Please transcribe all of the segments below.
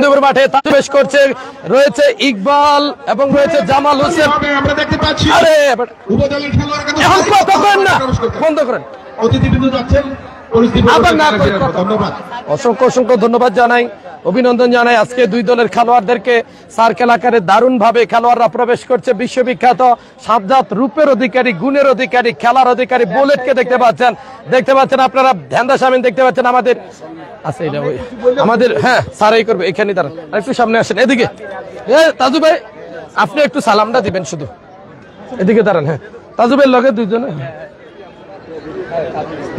মাঠে প্রবেশ করছে, রয়েছে ইকবাল এবং রয়েছে জামাল হোসেন। আমরা দেখতে পাচ্ছি এখন কথা বলেন না, বন্ধ করেন। অতিথিবৃন্দ যাচ্ছেন, অসংখ্য অসংখ্য ধন্যবাদ জানাই, অভিনন্দন জানাই আজকে দুই দলের খেলোয়াড়দেরকে। সার্কেল আকারে দারুণ ভাবে খেলোয়াড়রা প্রবেশ করছে। বিশ্ববিখ্যাত সাজ্জাদ রূপের অধিকারী, গুণের অধিকারী, খেলার অধিকারী বুলেটকে দেখতে পাচ্ছেন আপনারা। ধ্যানদা শামিন দেখতে পাচ্ছেন আমাদের আছে, এটা ওই আমাদের, হ্যাঁ সারাই করবে। এখানে দাঁড়ান, একটু সামনে আসেন, এদিকে তাজু ভাই আপনি একটু সালামটা দিবেন শুধু, এদিকে দাঁড়ান। হ্যাঁ তাজু ভাইয়ের লগে দুইজনে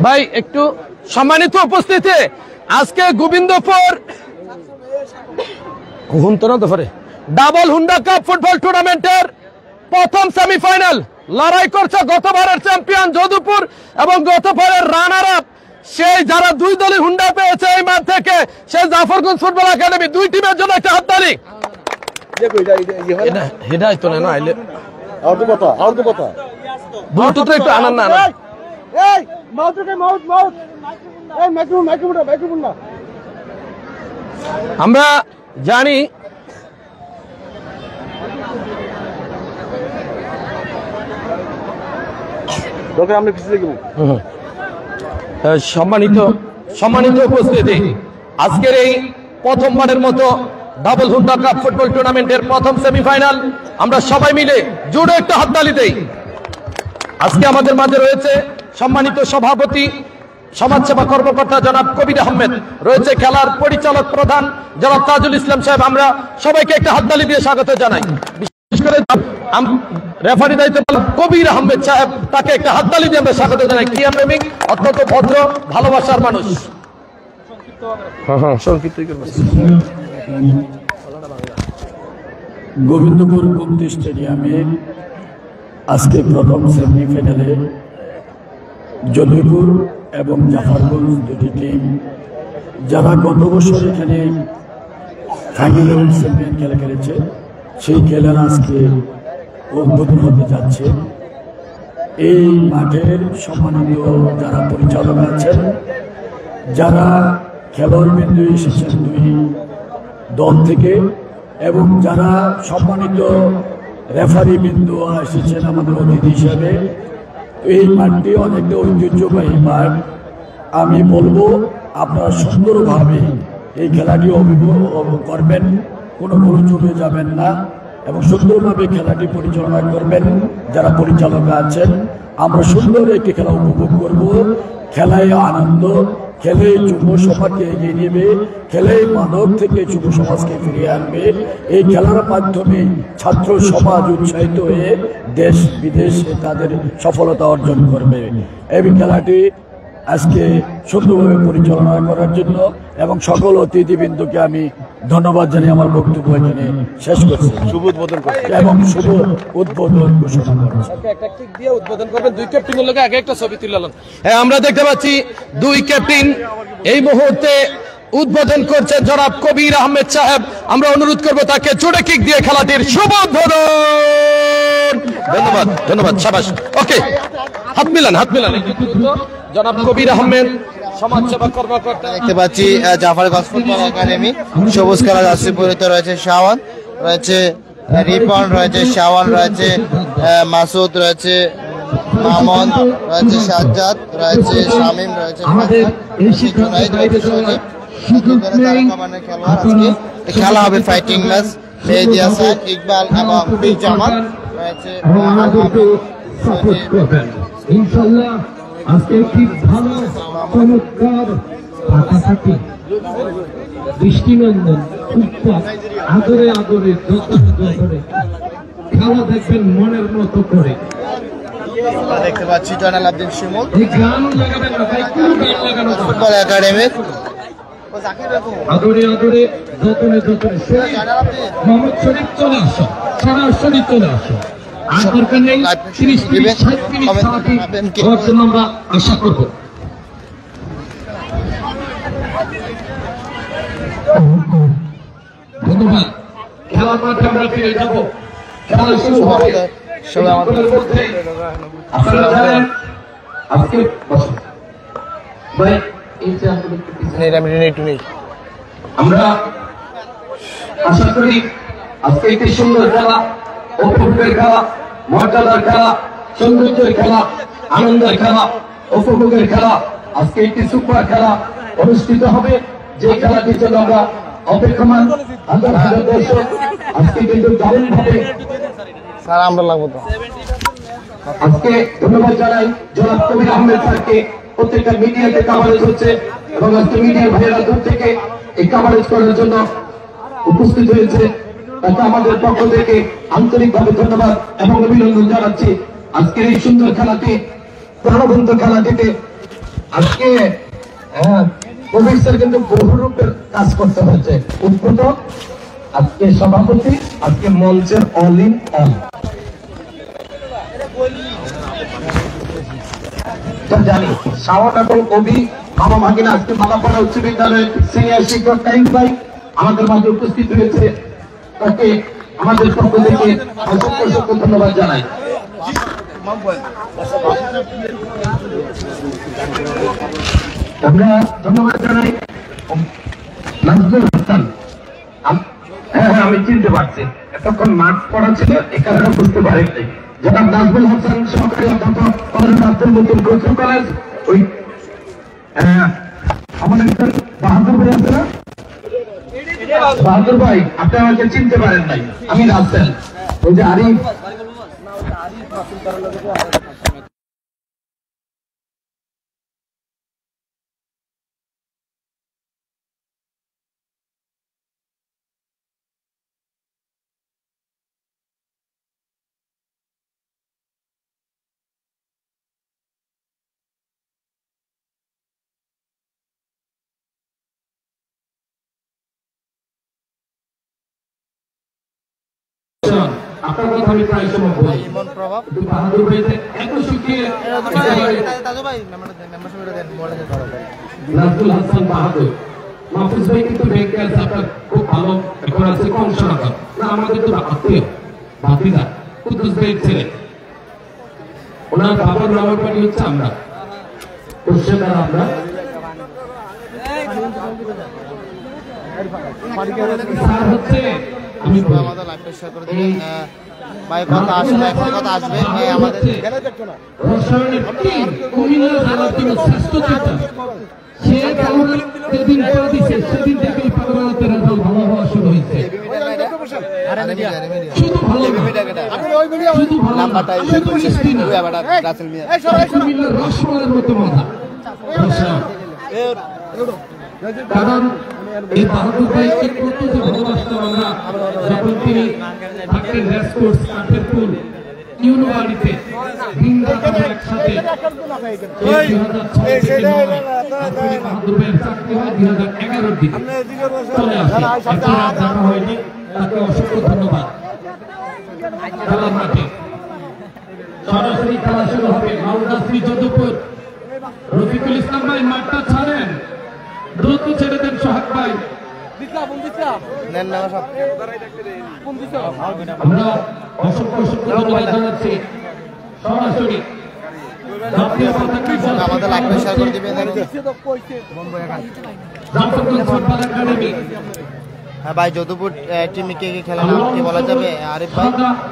ভাই একটু সম্মানিত উপস্থিতি। আজকে Gobindapur double Honda cup football টুর্নামেন্টের প্রথম সেমিফাইনাল লড়াই করছে গতবারের চ্যাম্পিয়ন যদুপুর এবং গতবারের রানার আপ সেই যারা দুই দলই হুন্ডা পেয়েছে এই মাঠ থেকে, সেই জাফরগঞ্জ ফুটবল একাডেমি। দুই টিমের জন্য একটা হাততালি। একটু আনান না, আমরা জানি সম্মানিত উপস্থিতি, আজকের এই প্রথমবারের মতো ডাবল হুন্ডা কাপ ফুটবল টুর্নামেন্টের প্রথম সেমিফাইনাল আমরা সবাই মিলে জোরে একটা হাততালি দেই। আজকে আমাদের মাঝে রয়েছে সম্মানিত সভাপতি, সমাজসেবা কর্মকর্তা জনাব কবির আহমেদ, রয়েছে খেলার পরিচালক প্রধান জনাব তাজুল ইসলাম সাহেব। আমরা সবাইকে একটা হাততালি দিয়ে স্বাগত জানাই। বিশেষ করে রেফারি দায়িত্ব কবির আহমেদ সাহেব, তাকে একটা হাততালি দিয়ে আমরা স্বাগত জানাই। ক্রিয়া প্রেমিক, অত্যন্ত ভদ্র, ভালোবাসার মানুষ। গোবিন্দপুর গুমতি স্টেডিয়ামে আজকে প্রথম সেমিফাইনালে যদুপুর এবং জাফরগঞ্জ দুটি টিম, যারা গত বছর এখানে ফাইনাল চ্যাম্পিয়ন খেলা খেলেছে, সেই খেলার আজকে উদ্বোধন হতে যাচ্ছে। এই মাঠের সম্মানিত যারা পরিচালক আছেন, যারা খেলোয়াড় বিন্দু এসেছেন দুই দল থেকে, এবং যারা সম্মানিত রেফারি বিন্দু এসেছেন আমাদের অতিথি হিসাবে, এই মাঠটি অনেকটা ঐতিহ্যবাহী মাঠ। আমি বলবো আপনারা সুন্দরভাবে এই খেলাটি উপভোগ করবেন, কোনো চুপে যাবেন না এবং সুন্দরভাবে খেলাটি পরিচালনা করবেন। যারা পরিচালক আছেন, আমরা সুন্দর একটি খেলা উপভোগ করব। খেলায় আনন্দ, খেলে যুব সমাজকে এগিয়ে নেবে, খেলে মাদক থেকে যুব সমাজকে ফিরিয়ে আনবে। এই খেলার মাধ্যমে ছাত্র সমাজ উৎসাহিত হয়ে দেশ বিদেশে তাদের সফলতা অর্জন করবে। এই খেলাটি আজকে সুন্দরভাবে পরিচালনা করার জন্য এবং সকল অতিথিবৃন্দকে আমি ধন্যবাদ জানিয়ে আমার বক্তব্য এখানে শেষ করছি। শুভ উদ্বোধন এবং শুভ উদ্বোধন ঘোষণা করছি। আমরা দেখতে পাচ্ছি দুই ক্যাপ্টেন এই মুহূর্তে উদ্বোধন করছেন জনাব কবির আহমেদ সাহেব। আমরা অনুরোধ করবো তাকে জোরে কিক দিয়ে খেলাটির শুভ উদ্বোধন। ধন্যবাদ, ধন্যবাদ, শাবাশ। ওকে, হাত মিলান। জনাব কবির আহমেদ, সমাজসেবা কর্মকর্তা। দেখতে পাচ্ছি জাফরগঞ্জ ফুটবল একাডেমি, সবুজ কালার জার্সি পরিহিত রয়েছে শাওন, রয়েছে রিপন, রয়েছে শাওন, রয়েছে মাসুদ, রয়েছে মামুন, রয়েছে সাজ্জাদ, রয়েছে শামীম, রয়েছে জুনাইদ, রয়েছে সজীব। খেলা হবে ফাইটিং ম্যাচ। মেহেদী হাসান, ইকবাল এবং জামাল রয়েছে। ইনশাআল্লাহ আজকে কি ভালো চমৎকার ফাটাফাটি দৃষ্টিনন্দন উৎপাদ আদরে আদরে যতনে খেলা দেখবেন মনের মতো করে। দেখতে পাচ্ছি জয়নাল আবদিন শিমুল, গান লাগাবেন না ভাই, কোনো গান লাগানো ফুটবল একাডেমির আদরে আদরে যতনে মোহাম্মদ শরীফ চলে আসো, সরাসরি চলে আসো। আর দরকার নেই 30 মিনিট 60 মিনিট খেলার জন্য আমরা আশা করব। ধন্যবাদ। খেলা মাঠে আমরা ফিরে যাব। খেলা শুরু হবে। আপনারা জানেন আজকে ভাই এই যে আমরা আশা করি আজকে একটি সুন্দর খেলা, উপভোগের খেলা, মর্যাদার খেলা, সৌন্দর্যের খেলা, আনন্দের খেলা, উপভোগের খেলা, আজকে একটি সুপার খেলা অনুষ্ঠিত হবে। যে খেলাটির জন্য আমরা অপেক্ষমান, হাজার হাজার দর্শক আজকে কিন্তু দারুণ ভাবে স্যার আমরা লাগবো তো আজকে ধন্যবাদ জানাই জনাব কবির আহমেদ স্যারকে। প্রত্যেকটা মিডিয়াতে কাভারেজ হচ্ছে এবং আজকে মিডিয়ার ভাইয়েরা দূর থেকে এই কাভারেজ করার জন্য উপস্থিত হয়েছে। তাকে আমাদের পক্ষ থেকে আন্তরিকভাবে ধন্যবাদ এবং অভিনন্দন জানাচ্ছি। আজকের এই সুন্দর খেলাটি, প্রাণবন্ত খেলাটিতে আজকে কবির স্যার কিন্তু বহু রূপের কাজ করতে হয়েছে। উদ্বোধক, আজকে সভাপতি, আজকে মঞ্চের অল ইন অল। জানি শাওন এবং কবি মামা ভাগিনা আজকে মালাপাড়া উচ্চ বিদ্যালয়ের সিনিয়র শিক্ষক কাইম ভাই আমাদের মাঝে উপস্থিত হয়েছে। তাকে আমাদের পক্ষ থেকে অসংখ্য অসংখ্য ধন্যবাদ জানাই। আমরা ধন্যবাদ জানাই নাজমুল হাসান। হ্যাঁ, আমি চিনতে পারছি, এতক্ষণ মাস্ক পড়া ছিল এখানে বুঝতে পারেননি। জনাব নাজমুল হাসান সহকারী অধ্যাপক আব্দুল মতিন কোচিং কলেজ। ওই আমাদের বাহাদুর ভাই আছে না? বাহাদুর ভাই, আপনি আমাকে চিনতে পারেন নাই, আমি রাসেল। ওই যে আরিফ, আপনার কথা আমি প্রায় সময় বলি। বাহাদুর ভাই এত সুখী নাজমুল হাসান বাহাদুর। মাহফুজ ভাই কিন্তু ব্যাংকে আছে, আপনার খুব ভালো এখন আছে কংসনগর না, আমাদের তো আত্মীয় ভাতিজা কুদ্দুস ভাইয়ের ছেলে। ওনার বাবার নামের বাড়ি হচ্ছে আমরা কোশ্চেনার আমরা স্যার হচ্ছে আমি আমাদের লাইভ শেয়ার করে দিবেন। ভাই কথা আসলে এখন কথা আসবে ভাই আমাদের রসায়নের কুমিল্লা জেলার জন্য শ্রেষ্ঠ চিন্তা। সে কারণে যেদিন করে দিচ্ছে সেদিন থেকে এই পাগলাতের রেজাল্ট ভালো হওয়া শুরু হয়েছে। শুধু ভালো শুধু ভালো নাম্বারটা কুমিল্লার রসমালের মতো মজা রসায়ন। কারণ এই বাহাদুর ভাইকে কত যে ভালোবাসতাম আমরা, যখন তিনি থাকতেন রেসকোর্স কাঠেরপুল ইউনিভার্সিটিতে একসাথে। বাহাদুর ভাইয়ের চাকরি হয় 2011-র দিকে চলে আসে, দেখা হয়নি। তাকে অসংখ্য ধন্যবাদ। খেলার মাঠে সরাসরি খেলা শুরু হবে। মালদা শ্রী যদুপুর, রফিকুল ইসলাম ভাই মাঠটা ছাড়েন, দ্রুত ছেড়ে দেন সোহাগ ভাই। আমরা অসংখ্য অসংখ্য ধন্যবাদ জানাচ্ছি। সরাসরি আমাদের লাইভ শেয়ার করে দিবেন। হ্যাঁ ভাই, যদুপুর টিমে কে কে খেলে নাম কি বলা যাবে? আরিফ ভাই।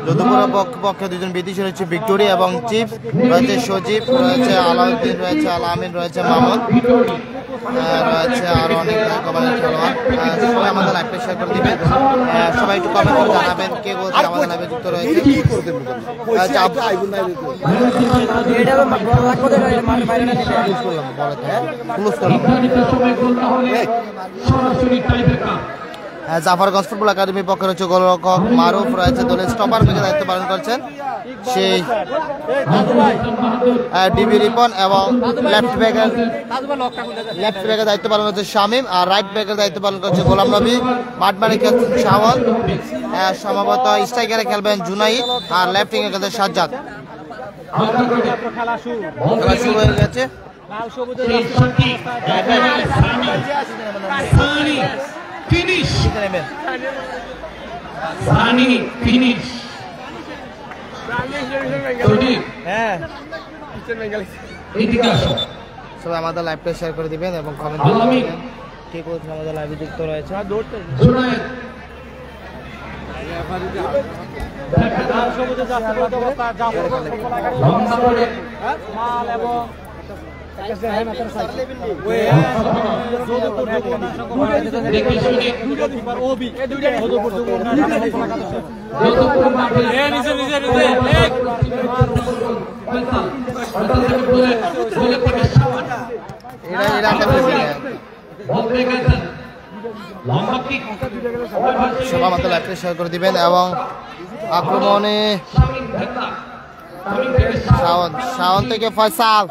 যদুপুরের পক্ষে দুজন বিদেশি রয়েছে, ভিক্টোরিয়া এবং চিফ রয়েছে, সজীব রয়েছে, আলাউদ্দিন রয়েছে, আলামিন রয়েছে, মামুন রয়েছে, আরো অনেক কমানের খেলোয়াড়। সবাই আমাদের লাইভটা শেয়ার করে দিবেন। সবাই একটু কমেন্ট করে জানাবেন কে বলছে আমাদের লাইভে যুক্ত রয়েছে। জাফরগঞ্জ ফুটবল একাডেমির পক্ষে রয়েছে গোলরক্ষক মারুফ রয়েছে, দলের স্টপার ব্যাগে দায়িত্ব পালন করছেন সেই ডিবি রিপন, এবং লেফট ব্যাগের দায়িত্ব পালন করছে শামীম, আর রাইট ব্যাগের দায়িত্ব পালন করছে গোলাম নবী। মাঠ মানে খেলছেন শাওন, সম্ভবত স্ট্রাইকারে খেলবেন জুনাইদ, আর লেফট উইংয়ে খেলছেন সাজ্জাদ। খেলা শুরু হয়ে গেছে। ফিনিশ রানি ফিনিশ। হ্যাঁ, এইদিকে আসো। সবাই আমাদের লাইভটা শেয়ার করে দিবেন এবং কমেন্ট আলামিন কে কোথায় আমাদের লাইভে যুক্ত রয়েছে। লম্বা করে দেখে শুনে সবাই মাত্র লাইভটা শেয়ার করে দিবেন এবং আক্রমণে শাওন থেকে ফয়সাল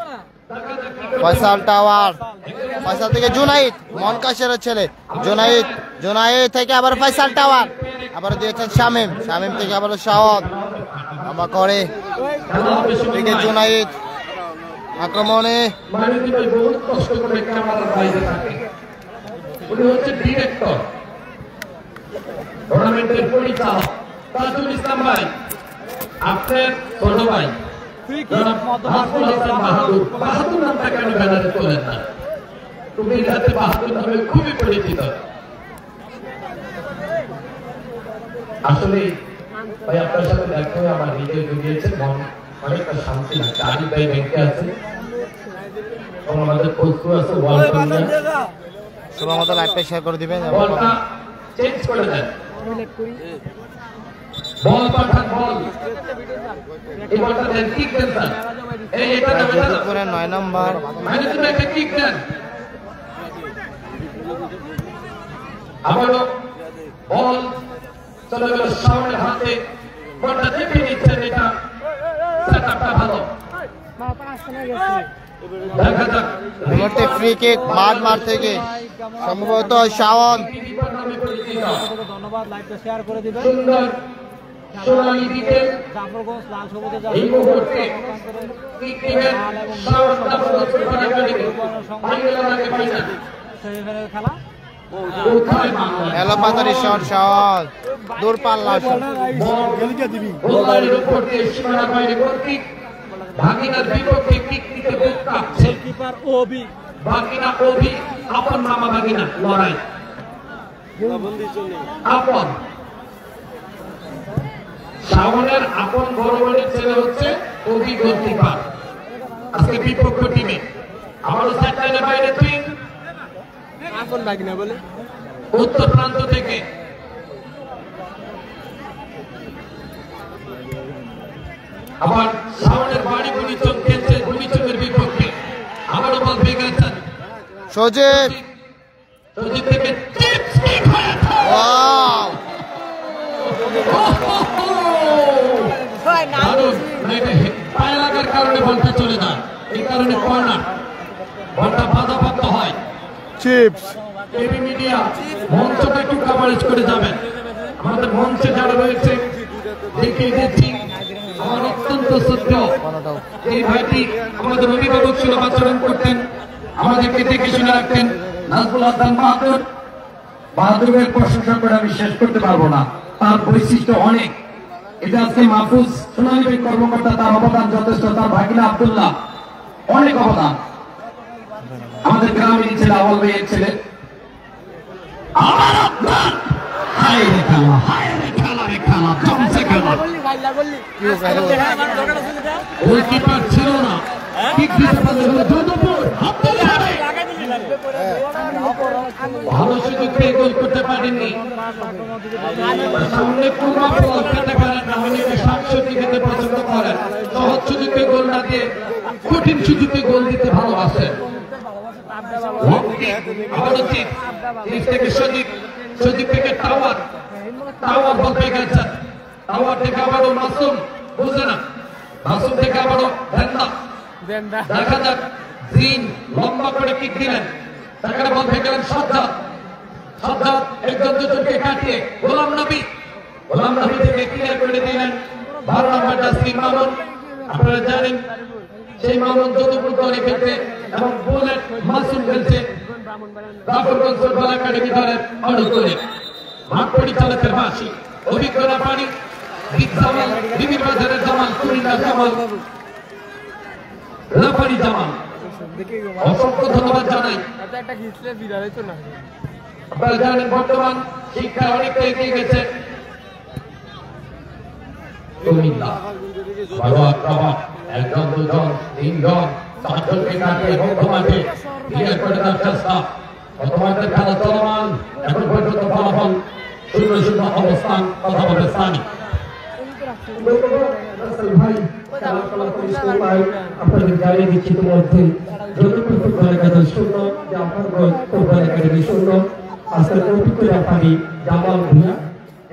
টাওয়ার, ফয়সাল থেকে জুনাইদ, মনকাশের ছেলে জুনাইদ থেকে আবার ফয়সাল টাওয়ার, আবার দিয়েছেন শামিম থেকে আবার শাওন, আবার করে থেকে জুনাইদ আক্রমণে ডিরেক্টর টুর্নামেন্টের পরিচালক তাজুল ইসলাম ভাই, আপনার ছোট ভাই বাহাদুর নামটা কেন ব্যানারে তোলেন না? তুমি যাতে বাহাদুর নামে খুবই পরিচিত। আসলে ভাই আপনার সাথে দেখা হয়ে আমার নিজে জুগিয়েছে, মন অনেকটা শান্তি লাগছে। আরিফ ভাই ব্যাংকে আছে, আমাদের কোচও আছে, সবার মতো লাইভটা শেয়ার করে দিবেন। বলটা চেঞ্জ করে দেন, বল পাঠান, বল এই বলটা দেন, কিক দেন স্যার, এই এটা দেন, করে 9 নম্বর মানে তুমি একটা কিক দেন। আবারও বল চলে গেল শাওনের হাতে, বলটা চেপে নিচ্ছেন, এটা সেটআপটা ভালো। দেখা যাক মুহূর্তে ফ্রি কিক মাঠ থেকে সম্ভবত শাওন। ধন্যবাদ, লাইভটা শেয়ার করে দিবেন। সুন্দর সোনালী বিকেল জাফরগঞ্জ লাল সবুজে এই মুহূর্তে ক্রিকেটের শাওনটা প্রদর্শন করা হয়েছে, ফাইনাল আগে ফাইনাল সেমিফাইনাল খেলা কোথায় মামলা এলোপাতারি শট শাওন, দূর পাল্লা শট, গোলবাড়ির উপর দিয়ে সীমানা বাইরে গোলকিক, ভাগিনার বিপক্ষে কিক দিতে বুক কাঁপছে, কিপার ওবি ভাগিনা অভি, আপন মামা ভাগিনা লড়াই আপন। শাওনের আপন বড় বোনের ছেলে হচ্ছে অভি গোলকিপার আজকে বিপক্ষ টিমে। আমারও সেন্টারের বাইরে তুই আপন ভাগিনা বলে উত্তর প্রান্ত থেকে আবার শাওনের বাড়ি গুলিচক খেলছে, গুলিচকের বিপক্ষে আবারও বল পেয়ে গেছেন সজীব সজীব থেকে চিপস কিক হয়েছে। ওয়াও দারুণ, পায়ে লাগার কারণে বলটা চলে যায়, এই কারণে কর্নার, বলটা বাধাপ্রাপ্ত হয়। চিপস টিভি মিডিয়া মঞ্চটা একটু কভারেজ করে যাবেন, আমাদের মঞ্চে যারা রয়েছে দেখে দিচ্ছি। আমার অত্যন্ত শ্রদ্ধেয় এই ভাইটি আমাদের অভিভাবক ছিল, আচরণ করতেন, আমাদেরকে দেখে শুনে রাখতেন, নাজমুল হাসান বাহাদুরের প্রশংসা করে আমি শেষ করতে পারবো না, তার বৈশিষ্ট্য অনেক। এটা আজকে মাহফুজ সোনালী ভাই কর্মকর্তা, তার অবদান যথেষ্ট, তার ভাগিনা আব্দুল্লাহ অনেক অবদান, আমাদের গ্রামের ছেলে, আওয়াল ভাইয়ের ছেলে। আমার আপনার হায় রে খেলা, হায় রে খেলা, রে খেলা জমছে খেলা। গোলকিপার ছিল না, কিক দিতে পারলে হলো যদুপুর, ভালো সুযোগ পেয়ে গোল করতে পারেননি। সামনে পূর্বাপর খেতে পারেন না, অনেকে শাকসবজি খেতে পছন্দ করেন, সহজ সুযোগে গোল না দিয়ে কঠিন সুযোগে গোল দিতে ভালোবাসেন। সজীব থেকে টাওয়ার বল পেয়ে গেছেন, টাওয়ার থেকে আবারও মাসুম, বুঝলে না, মাসুম থেকে আবারও দেখা যাক জিন লম্বা করে কিক দিলেন, সেখানে বল পেয়ে গেলেন সাজ্জাদ একজন দুজনকে কাটিয়ে গোলাম নবী থেকে ক্লিয়ার করে দিলেন 12 নম্বর জাসিম মামুন। আপনারা জানেন সেই মামুন যদুপুর দলে খেলছে এবং বুলেট মাসুম খেলছে জাফরগঞ্জ ফুটবল একাডেমি দলের অনুকূলে। মাঠ পরিচালকের বাসী অভিজ্ঞতা পানি জামাল, বিবির বাজারের জামাল, কুমিল্লার জামাল, লাফারি জামাল, অসংখ্য ধন্যবাদ জানাই। আপনারা জানেন বর্তমান শিক্ষা অনেকটা এগিয়ে গেছে, কুমিল্লা ভালো আক্রমণ একজন দুজন তিনজন চারজনকে কাটিয়ে মধ্যমাঠে ক্লিয়ার করে দেওয়ার চেষ্টা মধ্যমাঠের খেলা চলমান এখন পর্যন্ত ফলাফল 0-0 অবস্থান কথা বলতে স্থানীয় ভাই খেলা ফলাফল সময় আপনাদের জানিয়ে দিচ্ছি ইতিমধ্যে Jadupur football academy 0 Jafarganj football academy 0 আজকের অভিজ্ঞ রেফারি জামাল ভুঁইয়া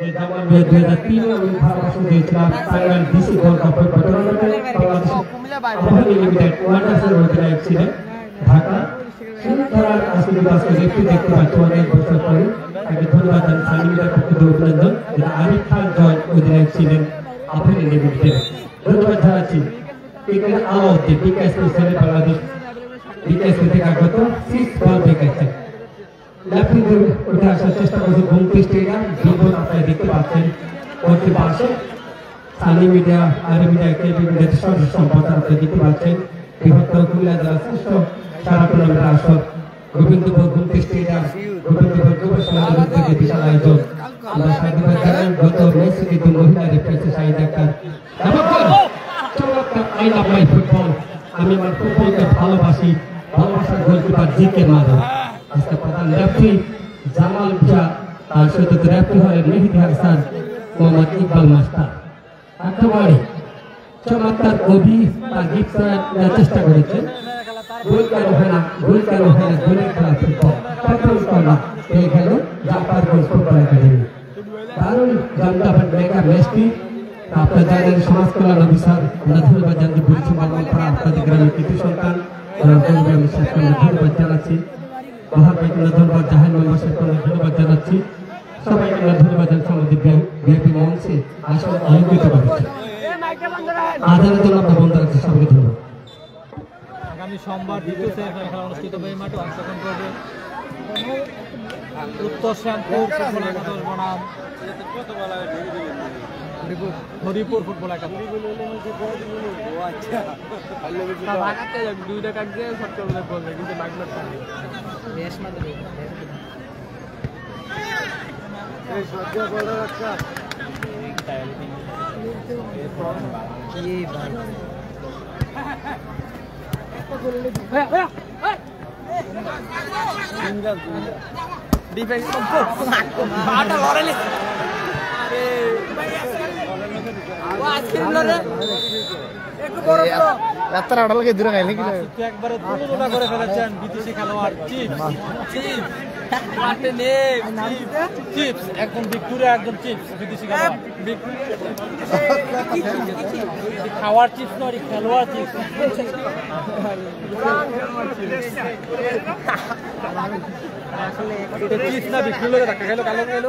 এই জামাল ভুঁইয়া 2003 আমি ধারাভাষ্য দিয়েছিলাম থাইল্যান্ড ডিসি গোল্ড কাপের টুর্নামেন্টে বাংলাদেশ আবাহনী লিমিটেড ওয়ান্ডার্সের অধিনায়ক ছিলেন ঢাকা সেই খেলার আজকে রেফারি দেখতে পাচ্ছি অনেক বছর পরে তাকে ধন্যবাদ জানাই সানিমের পক্ষে অভিনন্দন যেটা আরিফ খান জয় অধিনায়ক ছিলেন আবাহনী লিমিটেড ধন্যবাদ জানাচ্ছি এখানে আলাউদ্দিন বিকেএসপি ছেলে বাংলাদেশ বিকেএসপি থেকে আগত 6 বল দেখেছে লেফট উঠে আসার চেষ্টা করছে গুমতি স্টেডিয়াম বিপদ আপনারা দেখতে পাচ্ছেন ওর পাশে সানি মিডিয়া আরি মিডিয়া কেবি মিডিয়া সদস্য সম্পাদক আপনারা দেখতে পাচ্ছেন বৃহত্তর কুমিল্লা জেলা শ্রেষ্ঠ সারা টুর্নামেন্টের আসর গোবিন্দপুর গুমতি স্টেডিয়াম গোবিন্দপুর যুব সমাজের থেকে বিশাল আয়োজন আমরা সাধুবাদ জানাই গত ম্যাচে কিন্তু মহিলা রেফারি শাহিদ আক্তার চমৎকার আই লাভ মাই ফুটবল আমি আমার ফুটবলকে ভালোবাসি ভালোবাসার গোলকিপার জিকে মাধব আজকে প্রধান রেফারি জামাল ভুঁইয়া তার সাথে রেফারি হলেন মেহেদী হাসান মোহাম্মদ ইকবাল মাস্টার একেবারে চমৎকার কবি তার গীত নেওয়ার চেষ্টা করেছেন গোল কেন হয় না গোলের খেলা ফুটবল প্রথম কর্নার এই খেলো জাফরগঞ্জ ফুটবল একাডেমি কারণ জামদাবাদ মেগা ম্যাচটি আপনারা জানেন সমাজ কল্যাণ অফিসার আমরা ধন্যবাদ জানাতে বলছি বাংলাপাড়া আপনাদের গ্রামের কৃতি সন্তান আমি ধন্যবাদ জানাচ্ছি মহাভাইকে ধন্যবাদ জাহান মেম্বারশিপকে ধন্যবাদ জানাচ্ছি সবাইকে ধন্যবাদ জানাচ্ছি আমাদের বিএপি মঞ্চে আসলে আয়োজিত করেছে আদানের জন্য আমরা বন্ধ রাখছি সবাইকে ধন্যবাদ আগামী সোমবার দ্বিতীয় সেমিফাইনাল খেলা অনুষ্ঠিত হবে এই মাঠে অংশগ্রহণ করবে উত্তর শ্যামপুর ফুটবল একাদশ বনাম হরিপুর ফুটবল একাদশ দুইটা কাটছে সবচেয়ে বলবে কিন্তু লাগলো ডিফেন্স বাটা লড়াইলে আরে ও আজকে লড়ে একটু বড় রাত্রে আড়ালকে দূরে গাইলে কি একবারে তুলনা করে ফেলেছেন বিদেশি খেলোয়াড় চিপস মাঠে নে চিপস একদম ভিক্টোরিয়া একদম চিপস বিদেশি খেলোয়াড় খাওয়ার চিপস নয় খেলোয়াড় চিপস আসলে চিপস না ভিক্টোরিয়া দেখা গেল কালো গেল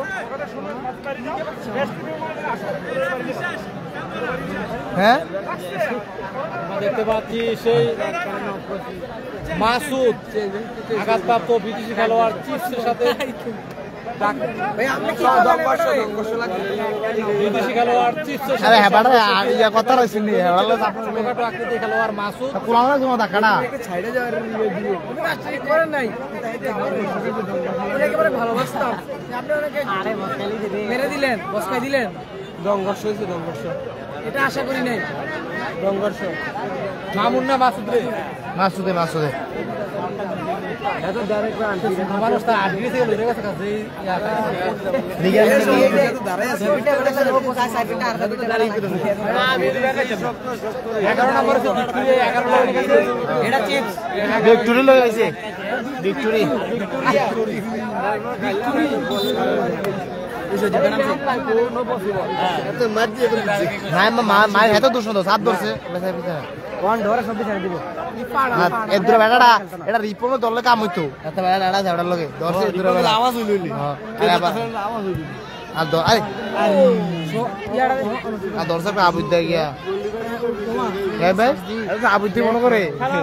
হ্যাঁ দেখতে পাচ্ছি সেই মাসুদ আঘাতপ্রাপ্ত বিদেশি খেলোয়াড় চিপসের সাথে বিদেশি খেলোয়াড় চিপসের সাথে কথা রয়েছে আকৃতি খেলোয়াড় মাসুদ মেরে দিলেন বসকাই দিলেন সংঘর্ষ হয়েছে সংঘর্ষ এটা আশা করি নাই সংঘর্ষ মামুন না মাসুদে মাসুদে মাসুদে ভিক্টোরি লাগাইছে ভিক্টোরি মায়ের হাতে দোষ সাত ধরছে এটা রিপোর্ট দলে কাম হইতো লগে আওয়াজ হইল দর্শক আবুদ্ধ গিয়া আবুদ্ধি মনে করে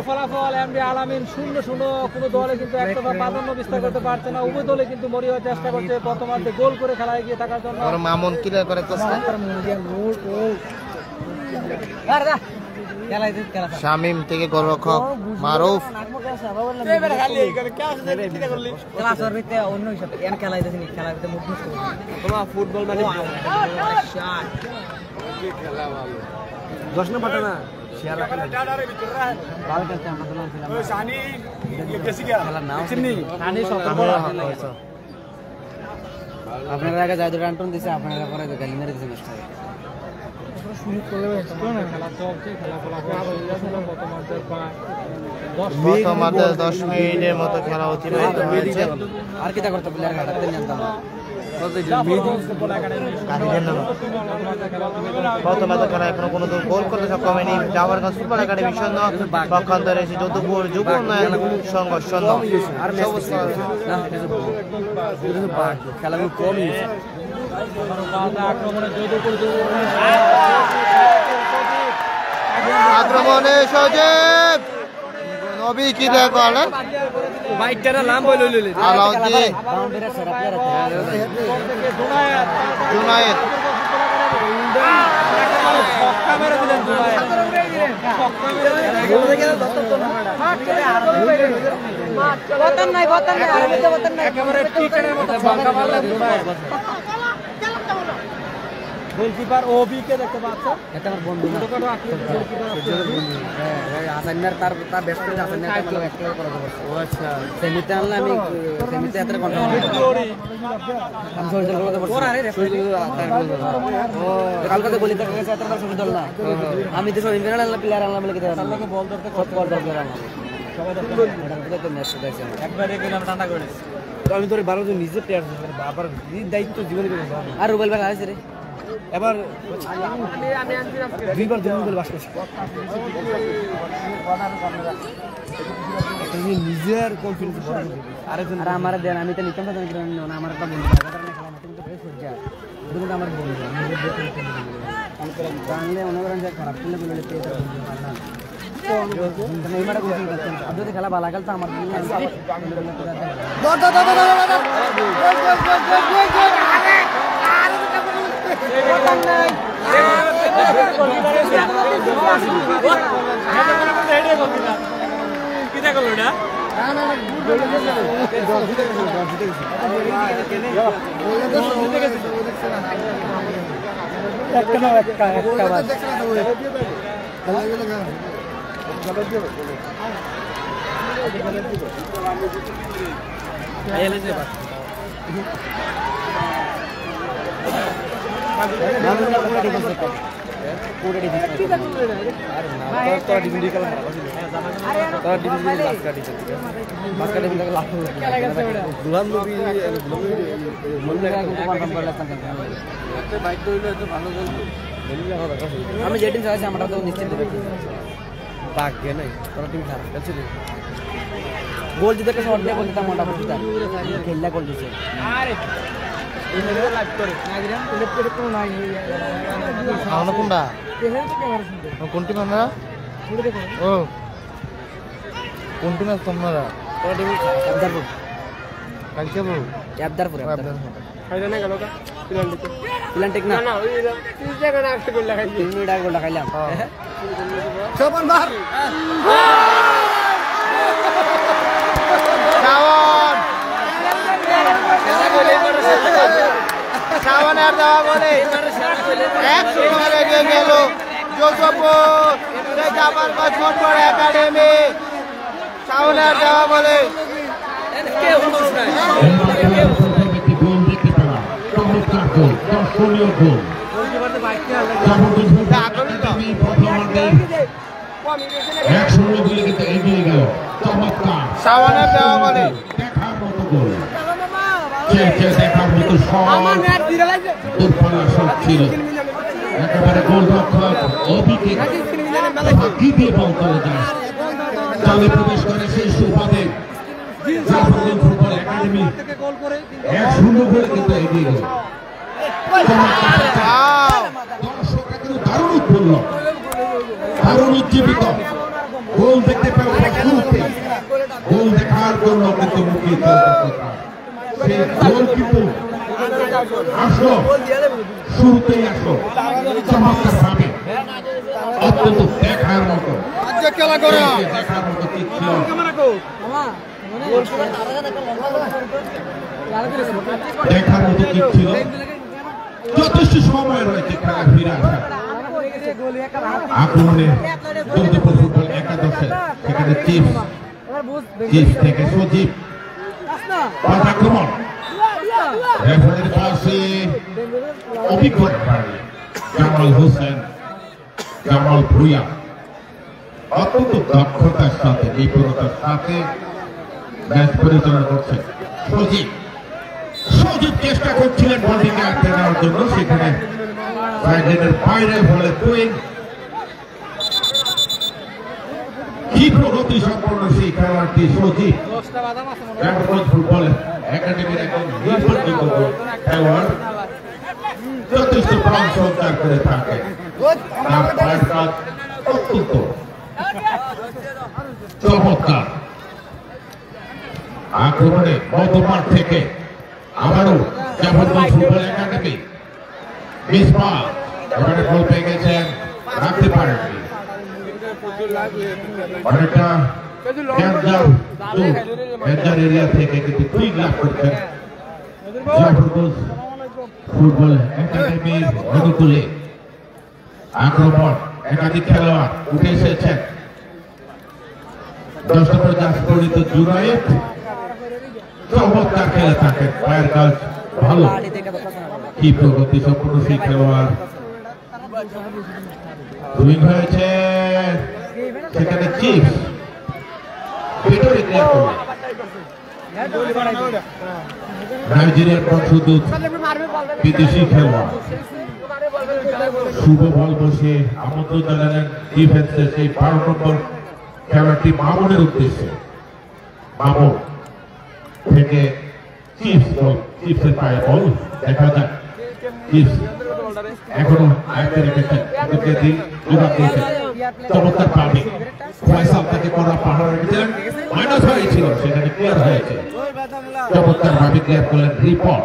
ফলাফল এমডি আলামিন 0-0 কোনো দলে কিন্তু একটা প্রাধান্য বিস্তার করতে পারছে না উভয় দলে কিন্তু মরি হওয়ার চেষ্টা করছে প্রথমার্ধে গোল করে খেলায় গিয়ে থাকার জন্য মামুন ক্লিয়ার করে শামিম থেকে গোলরক্ষক মারুফ ফুটবল মানে আপনারা আগে যাই রান টান দিছে আপনারা পরে গালি মেরে দিছে ম্যাচটা প্রথমার্ধে 10 মিনিটের মতো খেলা অতিবাহিত হয়েছে। আর কিটা করতে প্লেয়ার হাঁটাতে জানতাম না প্রথমার্ধে খেলা এখনো কোনো গোল করতে সক্ষম হয়নি জামালগঞ্জ ফুটবল একাডেমি শূন্য, পক্ষান্তরে এসে যদুপুর যুব উন্নয়ন সংঘ শূন্য। আর ম্যাচ না খেলাগুলো কম হয়েছে আক্রমণে সজীব নবী কি দেখলেন বাইকটা নাম বই লইলে আলাউদ্দিন জুনায়েদ গোলকিপার ওবি কে দেখতে পাচ্ছ? এটা আমার বন্ধু না আসান্নার তার বেস্ট ফ্রেন্ড আসান্নার ভালো একটা করা যাবে। ও আচ্ছা সেমিতে আনলে আমি সেমিতে এত কন্ট্রোল আমি সরিয়ে দিলাম ওর আরে রেফারি ও কালকে বলি তো কাছে এত সরিয়ে দিলাম না আমি তো সরিয়ে দিলাম প্লেয়ার আনলাম বলে কি দেব আল্লাহকে বল ধরতে কত বল দরকার আমার সবাই দরকার তো ম্যাচ দেখছি একবারে গেলাম ঠান্ডা করে তো আমি তোর 12 জন নিজে প্লেয়ার আবার দায়িত্ব জীবনে আর রুবেল ভাই আছে রে এবার দুইবার দুই গোল বাস করছে নিজের কনফিডেন্স আর আমার দেন আমি তো নিতাম না আমার একটা বন্ধু খেলা আমার বন্ধু বাংলা অনেক খারাপ খেলে বলে যদি খেলা ভালো খেলতো আমার কি দেখলো এটা আমি যে টিম চাইছি আমরা তো নিশ্চিত ভাগ্যে নাই তোর টিম খারাপ খেলছিল গোল দিতে তো শর্ট দিয়ে গোল দিতাম মোটামুটি খেললা গোল দিছে আরে কোনটা কোনটি আমরা ও কোনটি ম্যাচ তোমরা আবদারপুর কালকে বল আবদারপুর খাইলে না গেল কা প্ল্যান্টিক না না ওই জায়গা না একটা গোল লাগাই 3 মিনিট আগে গোল লাগাইলাম সোপান বার শাওন শাওনের দেওয়া বলে এক সময় এগিয়ে গেল যোগপুর জামালগঞ্জ ফুটবল একাডেমি শাওনের দেওয়া বলে শাওনের দেওয়া বলে দেখার মতো গোল দেখার মতো সব ছিল একেবারে গোলরক্ষক অবিকে ফাঁকি দিয়ে বল করে যায় দলে প্রবেশ করে সেই সুবাদে জাফরগঞ্জ ফুটবল একাডেমি 1-0 গোলে কিন্তু এগিয়ে গেল। দর্শকরা কিন্তু দারুণ উৎফুল্ল দারুণ উজ্জীবিত গোল দেখতে পেয়ে শুরুতে গোল দেখার জন্য কিন্তু মুখে সেই গোল কিন্তু আসলো শুরুতেই আসলো চমৎকার ভাবে অত্যন্ত দেখার মতো খেলা করে দেখার মতো কি ছিল দেখার মতো কি ছিল যথেষ্ট সময় রয়েছে খেলা ফিরে আসা আক্রমণে যৌতুপুর ফুটবল একাদশে সেখানে চিপস থেকে সজীব আক্রমণ রেফারির পাশে অভিজ্ঞ রেফারি জামাল হোসেন জামাল ভুইয়া অত্যন্ত দক্ষতার সাথে নিপুণতার সাথে ম্যাচ পরিচালনা করছেন সজীব চেষ্টা করছিলেন বলটিকে আটকে নেওয়ার জন্য, সেখানে বাইরে ফলে টুইন ক্ষিপ্র গতি সম্পন্ন সেই খেলোয়াড়টি সজীব ফুটবল একাডেমির একজন নির্ভরযোগ্য খেলোয়াড়, যথেষ্ট প্রাণ সঞ্চার করে থাকে। তার পায়ের কাজ অত্যন্ত চমৎকার। আক্রমণে মধ্যমাঠ থেকে আবারও জাফরগঞ্জ ফুটবল একাডেমি মিসবা এবারে বল পেয়ে গেছেন, রাখতে পারেননি, অনেকটা এরিয়া থেকে কিন্তু কুইক লাভ করছেন জাফরগঞ্জ ফুটবল একাডেমির অনুকূলে। আক্রমণ একাধিক খেলোয়াড় উঠে এসেছেন, 10 নম্বর জার্সি পরিহিত জুনায়েদ চমৎকার খেলে থাকেন, পায়ের কাজ ভালো, কি প্রগতি সম্পূর্ণ সেই খেলোয়াড়। উইং হয়েছে সেখানে চিপস ভিতরে ক্লিয়ার করলেন নাইজেরিয়ার বংশোদ্ভূত বিদেশি খেলোয়াড়। শুভ বল বসে আমন্ত্রণ জানালেন ডিফেন্সের সেই 12 নম্বর খেলাটি মামুনের উদ্দেশ্যে। মামুন থেকে চিপসের পায়ে বল দেখা যায়, চিপস এখনো আয়ত্তে রেখেছেন, জবাব দিয়েছেন, চমৎকার পাবে ফয়সাল তাকে করা পাহাড় রেখেছিলেন, মাইনাস হয়েছিল সেখানে ক্লিয়ার হয়েছে, চমৎকার ভাবে ক্লিয়ার করলেন রিপন।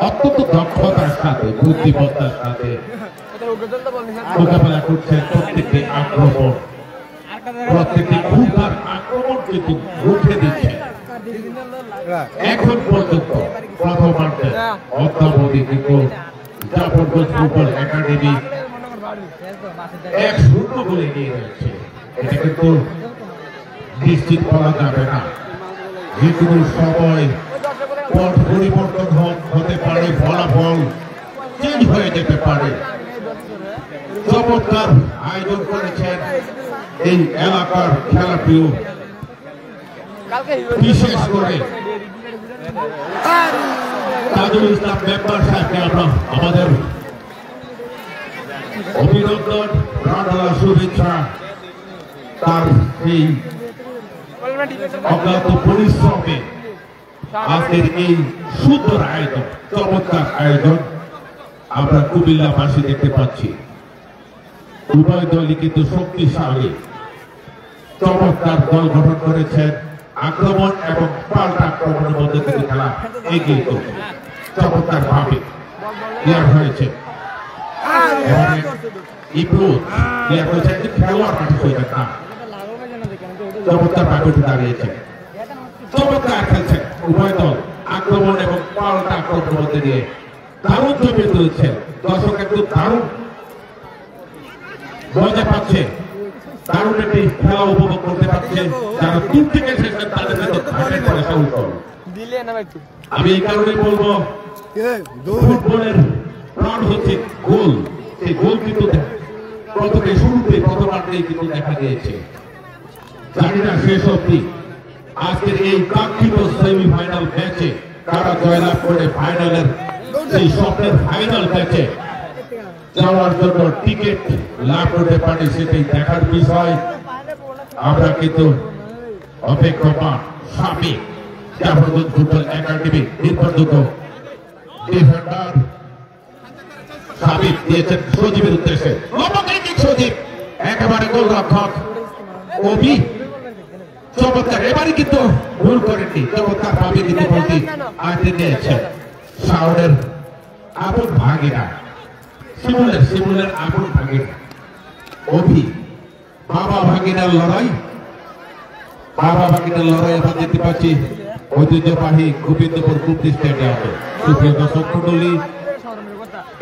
অত্যন্ত দক্ষতার সাথে বুদ্ধিমত্তার সাথে মোকাবেলা করছেন প্রত্যেকটি আক্রমণ, প্রত্যেকটি খুববার আক্রমণ কিন্তু রুখে দিচ্ছে। এখন পর্যন্ত প্রথমার্ধে অদ্যাবধি কিন্তু জাফরগঞ্জ ফুটবল একাডেমি 1-0 গোলে এগিয়ে রয়েছে। এটা কিন্তু নিশ্চিত বলা যাবে না, যে কোনো সময় পথ পরিবর্তন হতে পারে, ফলাফল চেঞ্জ হয়ে যেতে পারে। চমৎকার আয়োজন করেছেন এই এলাকার খেলাপ্রিয়, বিশেষ করে তাজুল ইসলাম মেম্বার সাহেবকে আমরা আমাদের অভিনন্দন, প্রাণঢালা শুভেচ্ছা। তার এই অজ্ঞাত পরিশ্রমে আজকের এই সুন্দর আয়োজন, চমৎকার আয়োজন আমরা কুমিল্লাবাসী দেখতে পাচ্ছি। উভয় দলই কিন্তু শক্তিশালী, চমৎকার দল গঠন করেছেন, আক্রমণ এবং পাল্টা আক্রমণের মধ্যে থেকে খেলা এগিয়ে চলছে, চমৎকার ভাবে ক্লিয়ার হয়েছে। এবারে ইমরুদ ক্লিয়ার হয়েছে, খেলোয়াড় মাঠে হয়েছে না, চমৎকার ভাবে উঠে দাঁড়িয়েছে, চমৎকার খেলছেন উভয় দল, আক্রমণ এবং পাল্টা আক্রমণের মধ্যে দিয়ে দারুণ জমে তুলছে। দর্শক একটু দারুণ মজা পাচ্ছে, দারুণ একটি খেলা উপভোগ করতে পারছে, যারা দূর থেকে এসেছেন তাদের কাছে ঘাটের পরে সৌকল। আমি এই কারণে বলবো ফুটবলের প্রাণ হচ্ছে গোল, সেই গোল কিন্তু প্রথমে শুরুতে প্রথমার্ধেই কিন্তু দেখা গিয়েছে। জানি না শেষ অবধি আজকের এই কাঙ্ক্ষিত সেমিফাইনাল ম্যাচে কারা জয়লাভ করে ফাইনালের সেই স্বপ্নের ফাইনাল ম্যাচে যাওয়ার জন্য টিকিট লাভ করতে পারে, সেটাই দেখার বিষয়। আমরা কিন্তু অপেক্ষমান স্বামী জাফরগঞ্জ ফুটবল একাডেমি নির্ভরযোগ্য ডিফেন্ডার সাবিক দিয়েছেন সজীবের উদ্দেশ্যে, সজীব একেবারে গোলরক্ষক অভি চমৎকার, এবারে কিন্তু ভুল করেননি, চমৎকার ভাবে কিন্তু বলটি আয়ত্তে নিয়েছেন। শাওনের আপন ভাগিনা, শিমুলের আপন ভাগিনা অভি, বাবা ভাগিনার লড়াই, বাবা ভাগিনার লড়াই আমরা দেখতে পাচ্ছি ঐতিহ্যবাহী গোবিন্দপুর কুপ্তি স্টেডিয়ামে। সুপ্রিয় দর্শক মন্ডলী,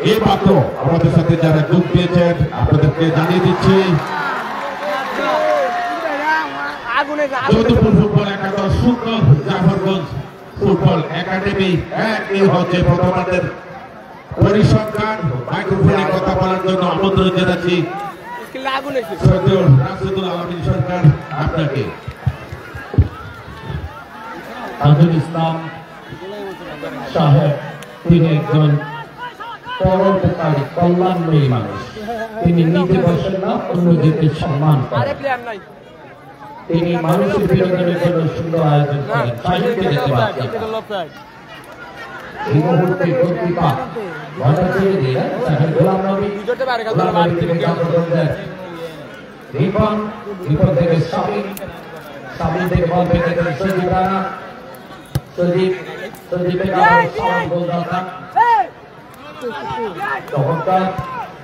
এই মাত্র আমাদের সাথে যারা যোগ দিয়েছেন আপনাদেরকে জানিয়ে দিচ্ছি যৌতুপুর ফুটবল একাদশ সুন্দর জাফরগঞ্জ ফুটবল একাডেমি এই হচ্ছে প্রথমার্ধের পরিসংখ্যান। মাইক্রোফোনে কথা বলার জন্য আমন্ত্রণ জানাচ্ছি সৈয়দ রাশিদুল আলমিন সরকার আপনাকে। তাজুল ইসলাম সাহেব তিনি একজন পরোপকারী কল্যাণময়ী মানুষ। তিনি নিজে বসেন না, অন্যদেরকে সম্মান করেন। তিনি মানুষের বিনোদনের জন্য সুন্দর আয়োজন করেন। সাহিত্যে যেতে পারছেন এই মুহূর্তে কর্তৃপা ঘটা ছেড়ে দিয়ে গোলাম নবী রিপন থেকে সাবিন থেকে বল পেয়েছেন সজীব রানা। সজীবের গোলদাতা চমৎকার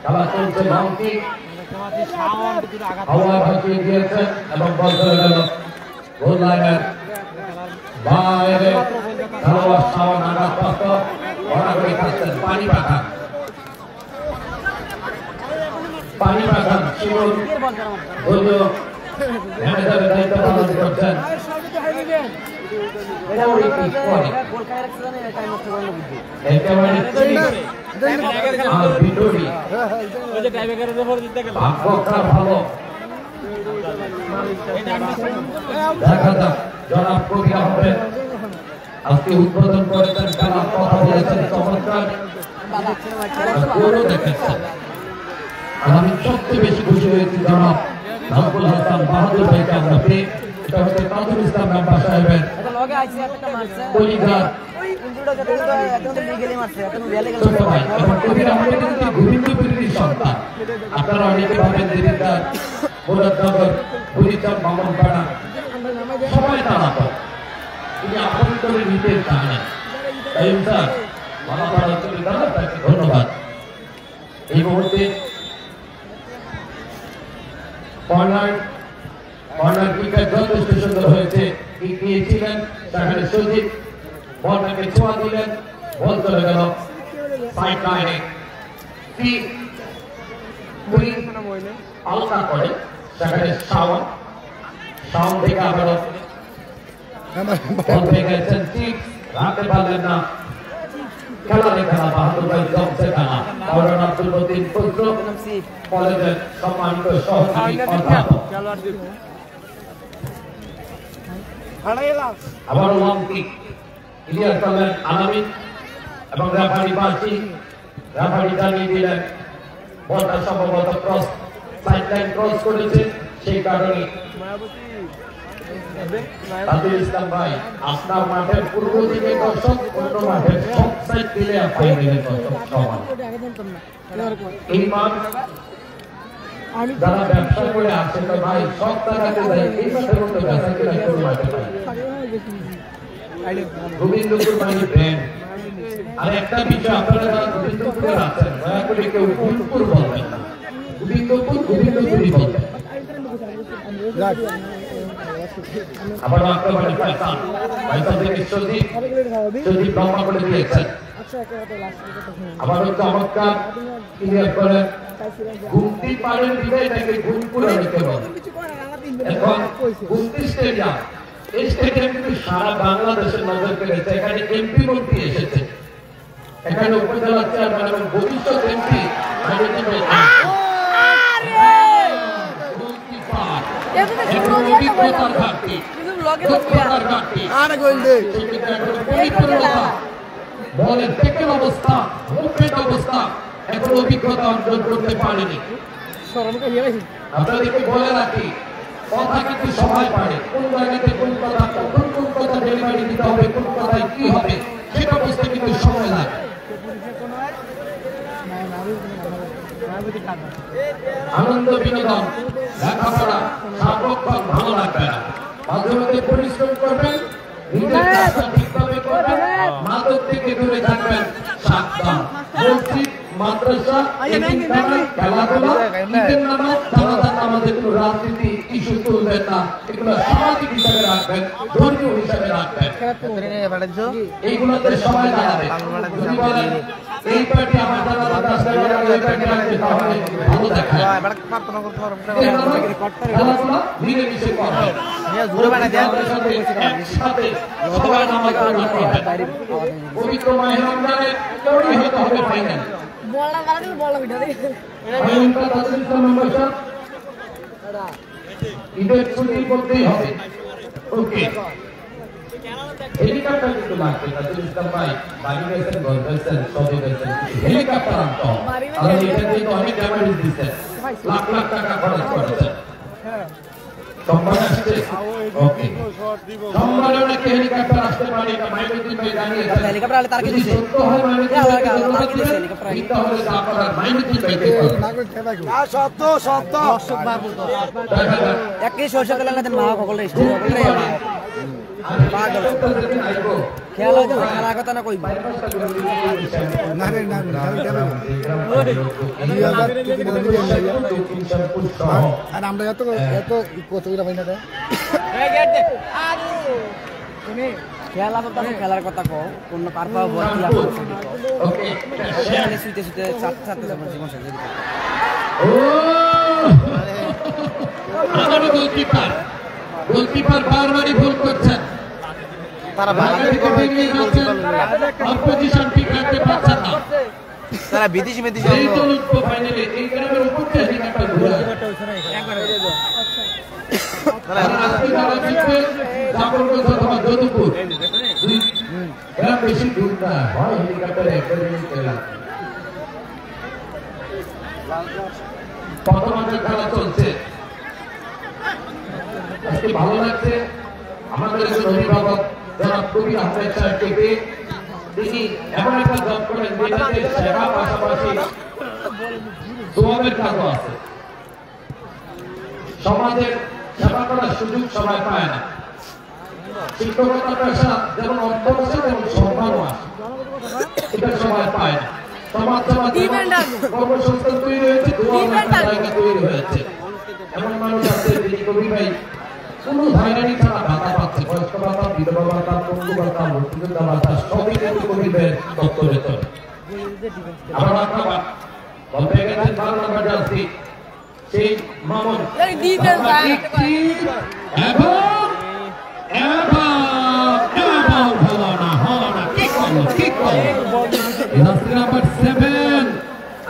খেলা চলছে। লঙ্কি হাওয়ায় ভাসিয়ে দিয়েছেন এবং বল চলে গেল গোল লাইনের বাইরে। খেলোয়াড় শাওন আঘাতপ্রাপ্ত, গড়াগড়ি খাচ্ছেন পানি পাখান শিমুল দলীয় ম্যানেজারের দায়িত্ব পালন করছেন। ভালো দেখা যাক জনাব কবি আহমেদ আজকে উদ্বোধন করেছেন, খেলার কথা বলেছেন, চমৎকার দেখেছেন। আমি সবচেয়ে বেশি খুশি হয়েছি জনাব নাজমুল হাসান বাহাদুর ভাইকে আমরা পেয়ে। এটা হচ্ছে তাজুল ইসলাম মেম্বার সাহেবের কলিজার ছোট ভাই এবং কবির আহমেদ গোবিন্দপুরীর সন্তান। আপনারা অনেকে ভাবেন দিদিদার মুরাদনগর বুড়িচাঁদ মামুন পাড়া সবাই তারা তো তিনি আপন করে নিতে জানেন। তাই স্যার মামাপাড়া অঞ্চলের দ্বারা তাকে ধন্যবাদ। এই মুহূর্তে কর্নার কিকার যথেষ্ট সুন্দর হয়েছে। কিক নিয়েছিলেন সেখানে সজীব বলটাকে ছোঁয়া দিলেন, বল চলে গেল সাইড লাইনে। আলতা করে সেখানে শাওন থেকে আবারও বল পেয়ে গেছেন ঠিক রাখতে পারলেন না। খেলা বাহাদুর ভাই জমছে খেলা। মৌলানা আব্দুল মতিন পুত্র কলেজের সম্মানিত সহযোগী অধ্যাপক। আবারও লং কিক ক্লিয়ার করলেন আলামিন এবং রেফারি বাসি রেফারি জানিয়ে দিলেন বলটা সম্ভবত ক্রস সাইড লাইন ক্রস করেছে। সেই কারণে তাজুল ইসলাম ভাই আপনার মাঠের পূর্ব দিকে দর্শক, অন্য মাঠের সব সাইড দিলে ফাইনালে দর্শক সমান। এই মাঠ যারা ব্যবসা করে আসে তো ভাই সব টাকাতে যায় এই মাঠের মধ্যে ব্যবসা করে কোন মাঠে পাই। গোবিন্দপুর মানে ব্র্যান্ড। আর একটা বিষয় আপনারা যারা গোবিন্দপুরে আছেন দয়া করে কেউ গোবিন্দপুর বলবেন না, গোবিন্দপুরই বলবেন। আবার আক্রমণে পয়সা থেকে সজীব লম্বা করে দিয়েছেন। আবারও চমৎকার ক্লিয়ার করেন। গুমতি পাড়ের বিদায়টাকে গুমপুর অনেকে বলে। এখন গুমতি স্টেডিয়াম, এই স্টেডিয়াম কিন্তু সারা বাংলাদেশের নজর কেড়েছে। এখানে এমপি মন্ত্রী এসেছে, এখানে উপজেলা চেয়ারম্যান এবং ভবিষ্যৎ এমপি বলের টেকের অবস্থা, মুভমেন্ট অবস্থা এখন অভিজ্ঞতা অর্জন করতে পারেনি। আপনাদেরকে বলে রাখি কথা কিন্তু সবাই পারে, কোন জায়গাতে কোন কথা কখন কোন কথা ডেলিভারি দিতে হবে, কোন কথায় কি হবে সেটা বুঝতে কিন্তু সময় লাগে। আনন্দ বিনোদন লেখাপড়া সার্বক্ষণ ভালো লাগবে না, মাঝে মধ্যে পরিশ্রম করবেন, নিজের কাজটা ঠিকভাবে করবেন, মাদক থেকে দূরে থাকবেন, সাবধান। মসজিদ মাদ্রাসা খেলাধুলা ঈদের নামাজ জানাজার নামাজে কোনো রাজনীতি ইস্যু তুলবেন না, এগুলো সামাজিক হিসাবে রাখবেন, ধর্মীয় হিসাবে রাখবেন। এইগুলোতে সবাই জানাবে। যদি বলেন এই পার্টি আমার দ্বারা ভালো দেখায় মিলেমিশে করা একসাথে সবাই নামাজ পবিত্র মাহে রমজানের তৈরি হতে হবে ফাইনাল ঈদের ছুটি করতেই হবে। ওকে হেলিকপ্টার কিন্তু লাগবে তাদের ইসলাম ভাই বাড়ি গেছেন ঘর গেছেন সবে গেছেন হেলিকপ্টার আনতে হবে আর এটা কিন্তু অনেক ড্যামেজ দিচ্ছে লাখ লাখ টাকা খরচ করেছেন সম্মান আসছে। ওকে সম্মান অনেক হেলিকপ্টার আসতে পারে এটা মাইনুদ্দিন ভাই জানিয়েছেন হেলিকপ্টার আলে তার কি দিছে সত্য হয় মাইনুদ্দিন ভাই তার কি দিছে হেলিকপ্টার এটা হলো আপনারা মাইনুদ্দিন ভাই কে করেন না সত্য সত্য দর্শক বাবু একই সরষে তেল লাগাতে মা ককলে স্টোর ককলে পাগল খেলা তো খেলা কথা না কইবা না রে না আর আমরা এত এত কত কইরা পাই না রে খেলা তো খেলার কথা কও কোন পারপাও ভর্তি আছে ওকে খেলা সুইতে সুইতে চারতে যাব জীবন শেষ হয়ে ও আবার গোলকিপার বারবারই ভুল করছেন তারা বারবারই করবে কি গোলকিপার পজিশন ঠিক রাখতে পারছেন না তারা বিদেশি এই তো ফাইনালে এই গ্রামের উপর থেকে একটা ঘোরা একবারে তারা আজকে যারা জিতবে জাফরগঞ্জ অথবা যদুপুর এরা বেশি দূর না হয় হেলিকপ্টারে একবারে খেলা প্রথম খেলা চলছে আজকে ভালো লাগছে আমাদের অভিভাবক যারা কবি আহমেদ সাহেবকে তিনি এমন একটা জব করেন যেটাতে সেবা পাশাপাশি সোয়াবের কাজও আছে সমাজের সেবা করার সুযোগ সবাই পায় না শিক্ষকতা পেশা যেমন অর্থ আছে তেমন সম্মানও আছে এটা সবাই পায় না সমাজ কর্মসংস্থান তৈরি হয়েছে জায়গা তৈরি হয়েছে এমন মানুষ আছে যিনি কবি ভাই কোনো হয়রানি ছাড়া ভাতা পাচ্ছে বয়স্ক ভাতা বিধবা ভাতা পঙ্গু ভাতা মুক্তিযোদ্ধা ভাতা সবই কিন্তু কবিদের দপ্তরে চলে আবার আপনারা বলতে গেছেন 12 নম্বর জার্সি সেই মামুন ভালো না হলো না কি করলো জার্সি নাম্বার 7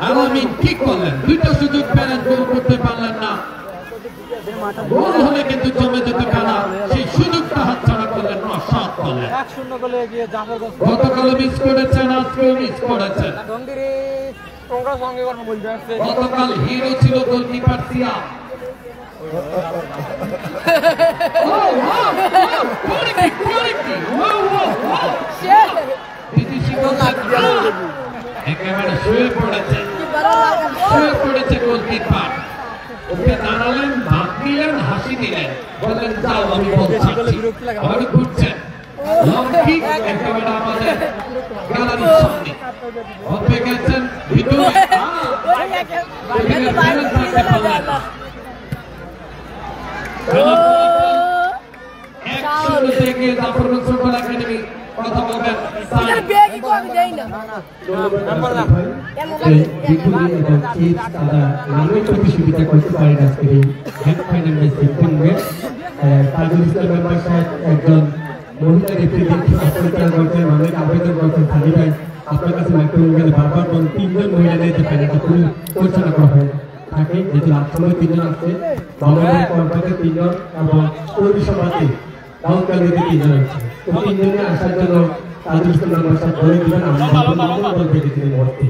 আলামিন কি করলেন দুইটা সুযোগ পেলেন গোল করতে পারলেন না গোল হলে কিন্তু জমে যেত খেলা সেই সুযোগটা হাতছাড়া করলেন না সাত করলেন 1-0 গোলে এগিয়ে জাফরগঞ্জ গতকাল মিস করেছেন আজকেও মিস করেছেন গতকাল হিরো ছিল গোলকিপার সিয়া একেবারে শুয়ে পড়েছে গোলকিপার ওকে দাঁড়ালেন ভাত দিলেন হাসি দিলেন বললেন যাও আমি বলছি আবার ঘুরছেন একেবারে আমাদের গ্যালারির সামনে হতে গেছেন ভিতরে কথা বলবেন একজন মহিলা আবেদন করছেন সানি ভাই আপনার কাছে বারবার 3জন মহিলা নিয়ে পরিচালনা করা হয় থাকে যেহেতু রাত সময় 3জন আসছে বাংলাদেশ কর্মকর্তা 3জন এবং পৌরসভাতে কাউন্টারিতে 3জন আছে তো 3জনে আসার জন্য তাদের বলে দিবেন আমরা বলতে গেছি মুহূর্তে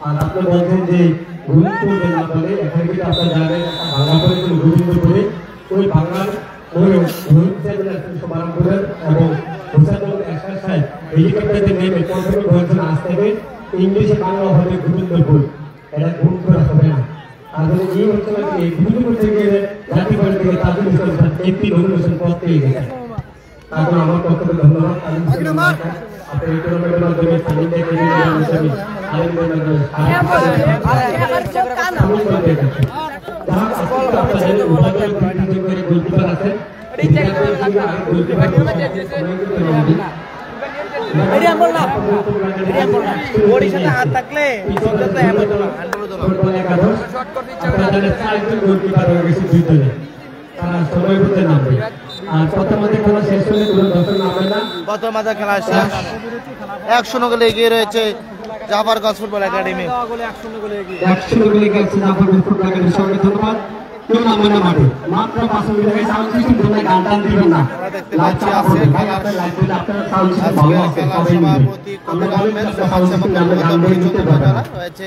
আর আপনি বলছেন যে গুরুত্বপূর্ণ না বলে এখানে কিন্তু আপনার জানেন বাংলা করে গোবিন্দপুরে ওই বাংলার সমারম্ভের এবং হেলিকপ্টারে নেমে কন্ট্রোল করার আসতে হবে ইংলিশে বাংলা হবে গোবিন্দপুর এটা ভুল করা হবে না আর এই হচ্ছে এই গোবিন্দপুর থেকে জাতিগণ থেকে তাদের একটি নমিনেশন পদ পেয়ে গেছে তারপর আমার পক্ষ থেকে ধন্যবাদ আপনি এই টুর্নামেন্টের মাধ্যমে গোলকিপার আছেন মিডিয়াম বল না বডির সাথে হাত থাকলে তো এমন না ফুটবল একাদশ আপনারা জানেন 4 জন গোলকিপার হয়ে গেছে 2 দলে তারা সময় করতে নামবে আর প্রথমার্ধে খেলা শেষ হলে কোনো দর্শক নামবে না প্রথমার্ধে খেলা শেষ 1-0 গোলে এগিয়ে রয়েছে জাফরগঞ্জ ফুটবল একাডেমি 100 গোলে খেলছে জাফরগঞ্জ ফুটবল একাডেমি সবাইকে ধন্যবাদ কেউ নামবে না মাঠে মাত্র 5 মিনিট আগে সাউন্ড সিস্টেম ধরে গান টান দিবেন না দেখতে পাচ্ছি আজকে আপনারা লাইভ দিলে আপনারা সাউন্ড সিস্টেম ভালো আছে সবাই মিলে সভাপতি কবির আহমেদ সমাজ সেবক রয়েছে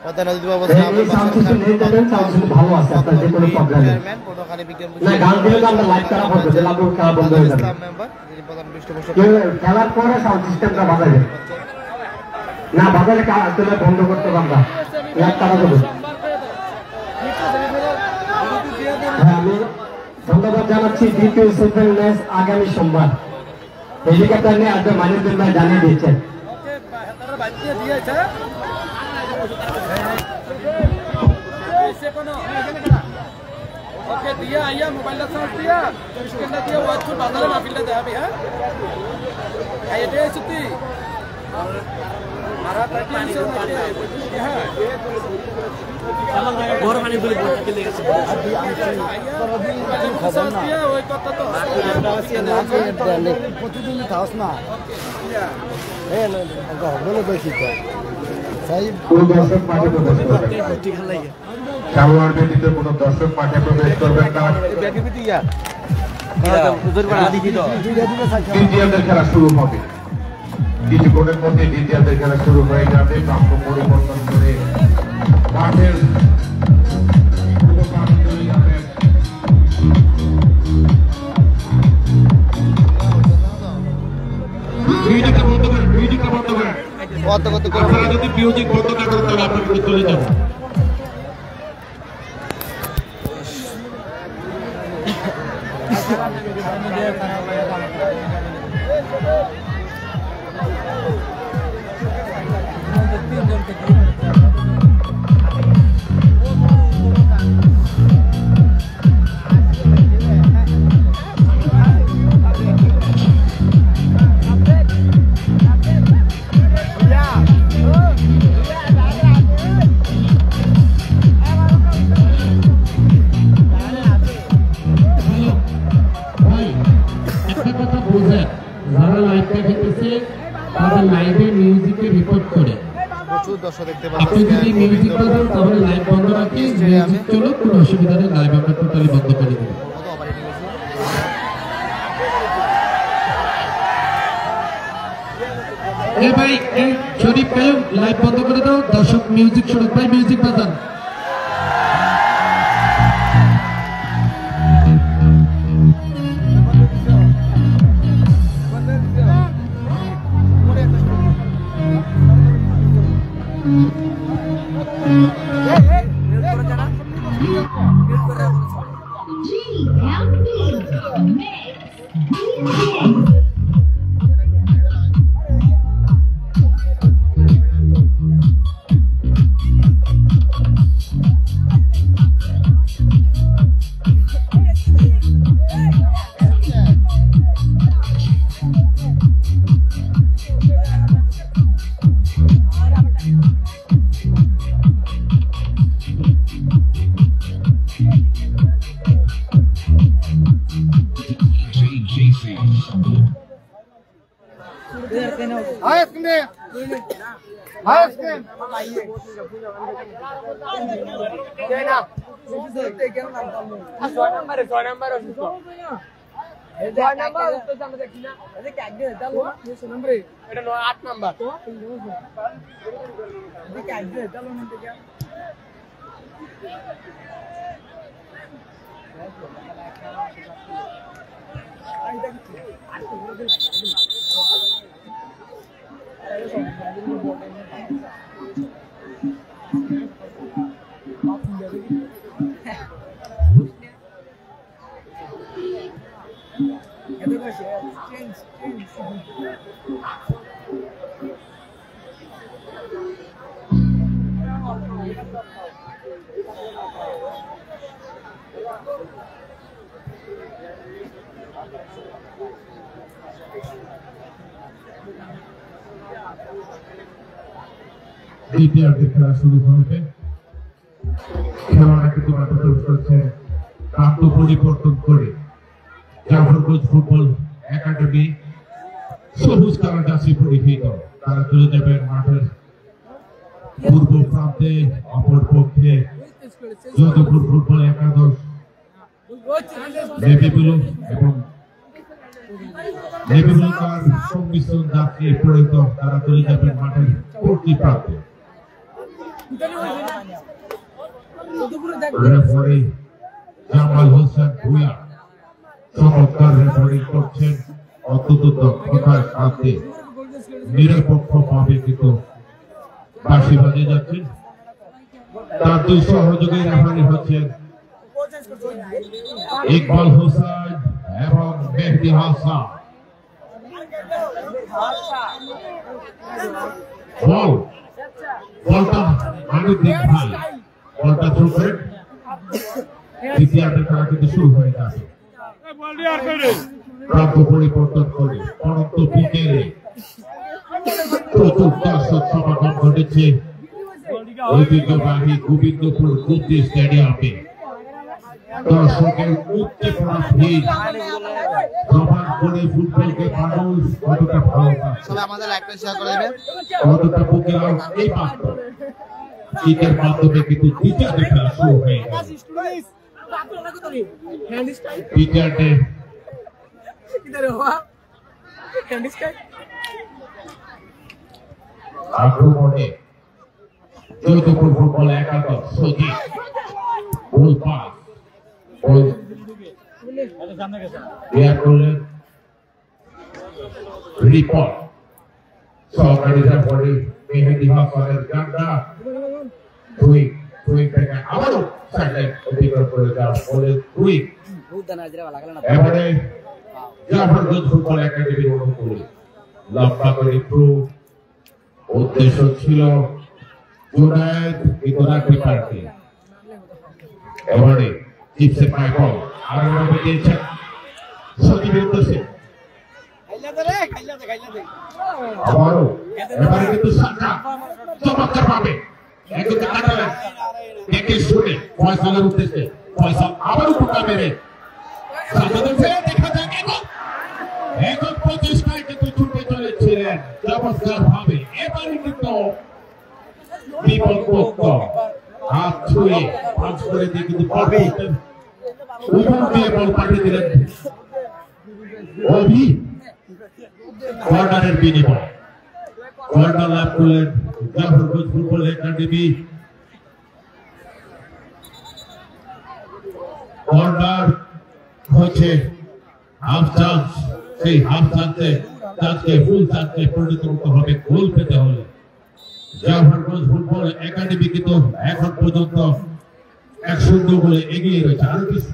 প্রধান অতিথি অবস্থায় আবুল বাসার ভালো আছে আপনার যে কোনো প্রবলেম নেই চেয়ারম্যান পটুয়াখালী বিজ্ঞান না গান দিলে তো আমরা লাইভ করা হবে যে লাভ খেলা বন্ধ হয়ে যাবে ইসলাম মেম্বার যিনি প্রধান পৃষ্ঠপোষক খেলার পরে সাউন্ড সিস্টেমটা বাজাবে না বাজারে আসলে বন্ধ করতে পারবা লাইভ করা যাবে আমি ধন্যবাদ জানাচ্ছি দ্বিতীয় সেমিফাইনাল ম্যাচ আগামী সোমবার হেলিকপ্টার নিয়ে আজকে মানিকদিন ভাই জানিয়ে দিচ্ছেন ओके दिया आइया मोबाइल ला साथ दिया इसके ना दिया वो अच्छो बाजार ना फिल्ड दे अभी है ये दे सुती मारा पानी से है और पानी बोले बोल के लेके खबर ना ওই কথা তো প্রতিদিন খাওস না এই বলে বেশি তো সাই কোন দর্শক মাঠে প্রবেশ করবেন খেলোয়াড় ব্যতীত কোনো দর্শক মাঠে প্রবেশ করবেন না দ্বিতীয়ার্ধের খেলা শুরু হবে কিছুক্ষণের মধ্যে দ্বিতীয়ার্ধের খেলা শুরু হয়ে যাবে প্রাপ্য পরিবর্তন করে মাঠের মিউজিকটা বন্ধ করেন মিউজিকটা বন্ধ করেন আপনারা যদি মিউজিক বন্ধ না করেন তাহলে আমরা কিন্তু চলে যাবো প্রচুর দর্শক দেখতে আপনি যদি মিউজিক বাজান তাহলে লাইভ বন্ধ রাখি মিউজিক চলো কোনো অসুবিধা নেই লাইভ আমরা টোটালি বন্ধ করে দেব এ ভাই এই শরীফ কায়ুম লাইভ বন্ধ করে দাও দর্শক মিউজিক শরীফ ভাই মিউজিক বাজান দ্বিতীয়ার্ধের খেলা শুরু হবে। খেলোয়াড়রা কিন্তু মাঠে প্রবেশ করছেন প্রান্ত পরিবর্তন করে। জাফরগঞ্জ ফুটবল একাডেমি সবুজ কালার জার্সি পরিহিত, তারা চলে যাবেন মাঠের পূর্ব প্রান্তে। অপর পক্ষে যোধপুর ফুটবল একাদশ নেভি ব্লু এবং নেভি ব্লু কালার সংমিশ্রণ জার্সি পরিহিত, তারা চলে যাবেন মাঠের পূর্ব প্রান্তে। রেফারি জামাল হোসেন ভুঁইয়া চমৎকার রেফারি করছেন, অত্যন্ত দক্ষতার সাথে নিরপেক্ষ ভাবে কিন্তু বাঁশি বাজিয়ে যাচ্ছেন। তার দুই সহযোগী রেফারি হচ্ছেন ইকবাল হোসেন এবং মেহেদি হাসান। বলটা আনুদ্দিন ভাই বলটা থ্রো করে দ্বিতীয়ার্ধের খেলা কিন্তু শুরু হয়ে যাবে। প্রান্ত পরিবর্তন করে অনন্ত বিকেলে প্রচুর দর্শক সমাগম ঘটেছে ঐতিহ্যবাহী গোবিন্দপুর কুস্তি স্টেডিয়ামে। দর্শকের উদ্দীপনা ভিড় প্রমাণ করে ফুটবলকে মানুষ কতটা ভালোবাসে, আমাদের একটা শেয়ার করে দেবেন, কতটা বুকেরাও এই বাস্তব শীতের মাধ্যমে কিন্তু দ্বিতীয়ার্ধের খেলা শুরু হয়ে গেছে। দ্বিতীয়ার্ধে আক্রমণে যোধপুর ফুটবল একাদশ সজীব গোল পাস করলেন রিপোর্ট সহকারী রেফারি মেহেদি হাসানের গান্ডা দুই থেকে আবারও সাইডলাইন অতিক্রম করে যাওয়া বলে দুই। এবারে জাফরগঞ্জ ফুটবল একাডেমির অনুকূলে লম্বা করে থ্রু, উদ্দেশ্য ছিল জুনায়েদ ইতরাকি পার্টি। এবারে চিপসে পায় বল আরো ভাবে দিয়েছেন সজীবের উদ্দেশ্যে, আবারও এবারে কিন্তু সাকা চমৎকার পাবে একদিকে কাটালেন দেখে শুনে ফয়সালের উদ্দেশ্যে, ফয়সাল আবারও ঢোকা মেরে সাজাদের ফেলে দেখা যায় এখন প্রচেষ্টায় কিন্তু ছুটে চলেছিলেন চমৎকার ভাবে। এবারে কিন্তু বিপদ মুক্ত হাত ছুঁয়ে পাঁচ করে দিয়ে কিন্তু উপর দিয়ে বল পাঠিয়ে দিলেন অভি। কর্নারের বিনিময় কর্নার লাভ করলেন জাফরগঞ্জ ফুটবল একাডেমি। কর্নার হচ্ছে হাফ চান্স, সেই হাফ চান্সকে ফুল চান্সে পরিণত করতে হবে গোল পেতে হলে। জাফরগঞ্জ ফুটবল একাডেমি কিন্তু এখন পর্যন্ত 1-0 গোলে এগিয়ে রয়েছে। আরো কিছু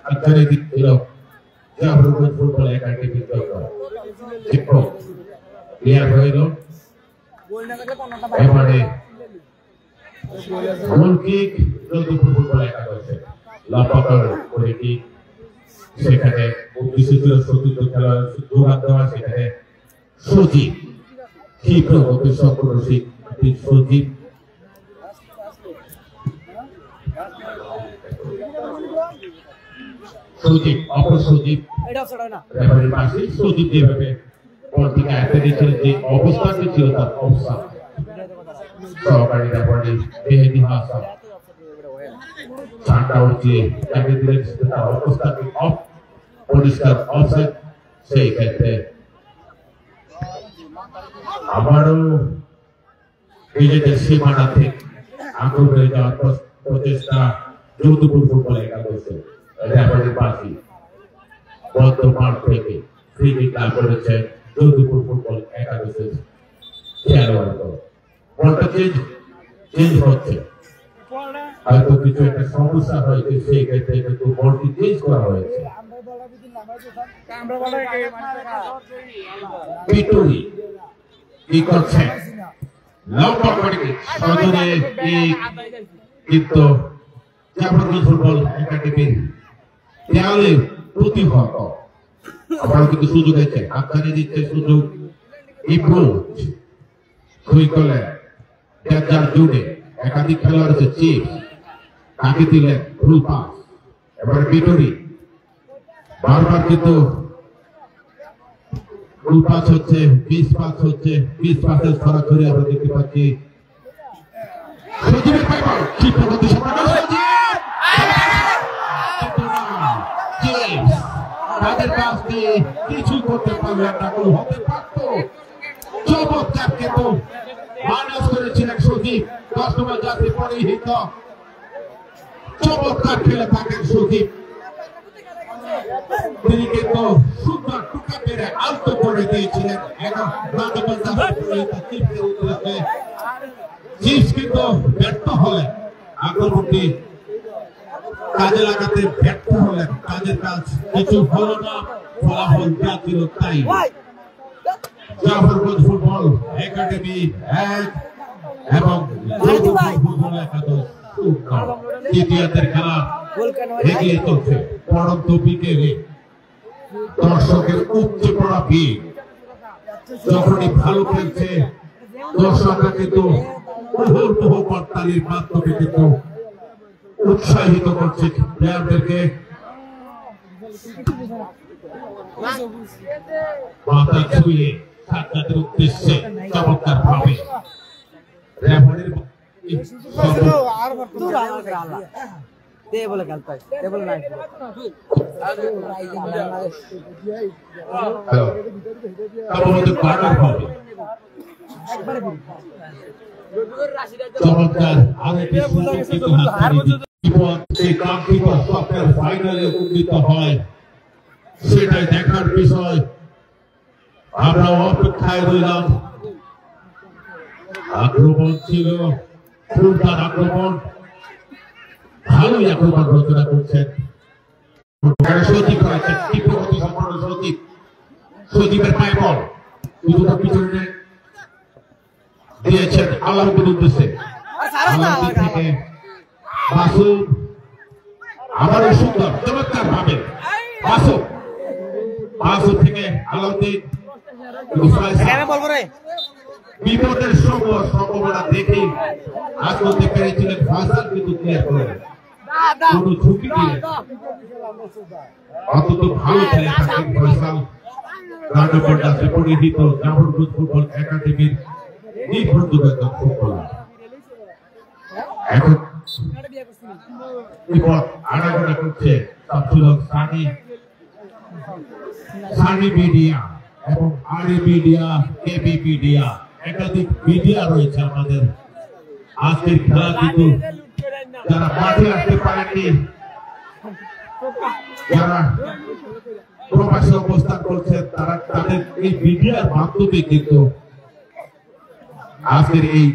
আচ্ছারে দিক ছিল জাফরগঞ্জ ফুটবল একাডেমির জন্য। শিক্ষক ক্লিয়ার হয়ে গেল। এবারে গোল কিক যোধপুর ফুটবল একাদশে লম্বা করে কিক, সেখানে উদ্দেশ্য ছিল সতীর্থ খেলা যোগান দেওয়া, সেখানে সজীব ক্ষিপ্র গতি সম্পূর্ণ সজীব অপর সজীব রেফারির পাশে সজীব যেভাবে বলটিকে আয়ত্তে নিয়েছিলেন, যে অবস্থানটি ছিল তার অবস্থান। সহকারী রেফারি মেহেদি হাসান চারটা উঠিয়ে তাকে দিলেন তার অবস্থানটি অফ, পরিষ্কার অফসাইড। সেই ক্ষেত্রে আবারও নিজেদের সীমানা থেকে আক্রমণে যাওয়ার প্রচেষ্টা যোধপুর ফুটবল একাদশে। রেফারির পাশে বদ্ধ মাঠ থেকে ফ্রি কিক লাভ করেছে যোধপুর ফুটবল একাদশের খেলোয়াড়। বলটা চেঞ্জ হচ্ছে, হয়তো কিছু একটা সমস্যা হয়েছে, সেই ক্ষেত্রে কিন্তু বলটি চেঞ্জ করা হয়েছে। পিটুরি কি করছে লম্বা করে সজনে কিন্তু জাফরগঞ্জ ফুটবল একাডেমির দেয়ালে প্রতিহত। আবার কিন্তু সুযোগ আছে, হাতছানি দিচ্ছে সুযোগ ইমপ্রুভ। ডেঞ্জার জোনে একাধিক খেলোয়াড় আছে। চিফ তাকে দিলেন ফুল পাস, এবারে বিটরি বারবার কিন্তু ফুল পাস হচ্ছে, 20 পাস হচ্ছে, 20 পাসের সরাসরি আমরা দেখতে পাচ্ছি। সজীবের পাইবার চিত্রগতি সম্পন্ন তাদের কাছ দিয়ে কিছু করতে পারলেন না, কোনো হতে পারত। চমৎকার কিন্তু মাইনাস করেছিলেন সজীব, 10 নম্বর যাত্রী পরিহিত চমৎকার খেলে থাকেন সজীব। তিনি কিন্তু সুন্দর টুকা মেরে আলতো করে দিয়েছিলেন। এখন চিফ কিন্তু ব্যর্থ হলেন, আক্রমণটি কাজে লাগাতে ব্যর্থ হলেন। কাজের কাজ কিছু হলো না, ফলাফল যা ছিল তাই। জাফরগঞ্জ ফুটবল একাডেমি 1 এবং ফুটবল একাদশ 0। দ্বিতীয়ার্ধের খেলা এগিয়ে চলছে পড়ন্ত বিকেলে। দর্শকের উপচে পড়া ভিড়, যখনই ভালো খেলছে দর্শকরা কিন্তু মুহুর্মুহু করতালির মাধ্যমে কিন্তু উৎসাহিত করছে প্লেয়ারদেরকে। মাথা ছুঁয়ে সাক্ষাতের উদ্দেশ্যে চমৎকার ভাবে রেফারির চমৎকার আরেকটি স্বপ্নের ফাইনালে উন্নীত হয়, সেটাই দেখার বিষয়। আমরা অপেক্ষায় রইলাম। আক্রমণ ছিল ফুলদার আক্রমণ, ভালোই আক্রমণ রচনা করছেন সজীব রয়েছেন, তীব্রগতি সম্পন্ন সজীব। সজীবের পায়ে বল দুটো পিছনে দিয়েছেন আলাউদ্দিন উদ্দেশ্যে। আলাউদ্দিন থেকে মাসুদ, আবারও সুন্দর চমৎকার ভাবে মাসুদ থেকে আলাউদ্দিন। বিপদের সম্ভাবনা দেখে আজ করতে পেরেছিলেন ফাইসাল, কিন্তু ক্লিয়ার করে কোন ঝুঁকি নিয়ে অন্তত ভালো খেলে থাকেন ফাইসাল। রানাপন্ডাসে পরিহিত জাফরগঞ্জ ফুটবল একাডেমির নির্ভরযোগ্য একজন ফুটবলার। এখন বিপদ আনাগোনা করছে শামসুল হক সানি মিডিয়া এবং আরএ মিডিয়া, কেবি মিডিয়া, একাধিক মিডিয়া রয়েছে আমাদের। আজকের খেলা কিন্তু যারা মাঠে আসতে পারেননি, যারা প্রবাসী অবস্থান করছেন, তারা তাদের এই মিডিয়ার মাধ্যমে কিন্তু আজকের এই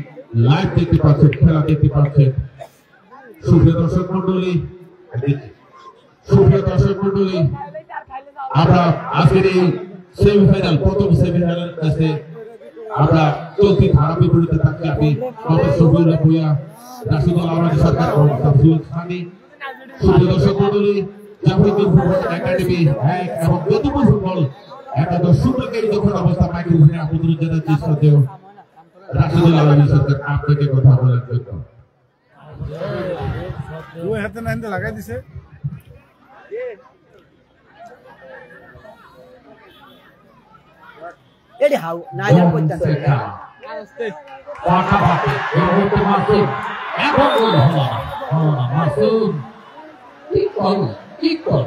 লাইভ দেখতে পাচ্ছেন, খেলা দেখতে পাচ্ছেন। সুপ্রিয় দর্শক মন্ডলী, আমরা আজকের এই সেমিফাইনাল, প্রথম সেমিফাইনাল কাছে আমরা চলতি ধারা বিপরীতে থাকছি। আমি মোহাম্মদ শফিউল্লাহ ভূঁইয়া, রাশিদুল আহমেদ সরকার ও শামসুল সানি। সুপ্রিয় দর্শক মন্ডলী, জাফরগঞ্জ ফুটবল একাডেমি 1 এবং যদুপুর ফুটবল একাদশ সুন্দরকে যখন অবস্থা মাইক্রোফোনে আমন্ত্রণ জানাচ্ছি শ্রদ্ধেয় রাশিদুল আহমেদ সরকার আপনাকে কথা বলার জন্য। হাতে নাইতে লাগাই দিছে। এডি হাউ নাইয়া কইতাছে পাঠাপাঠি এরকম মাসুদ এখন হলো না মাসুদ কি কর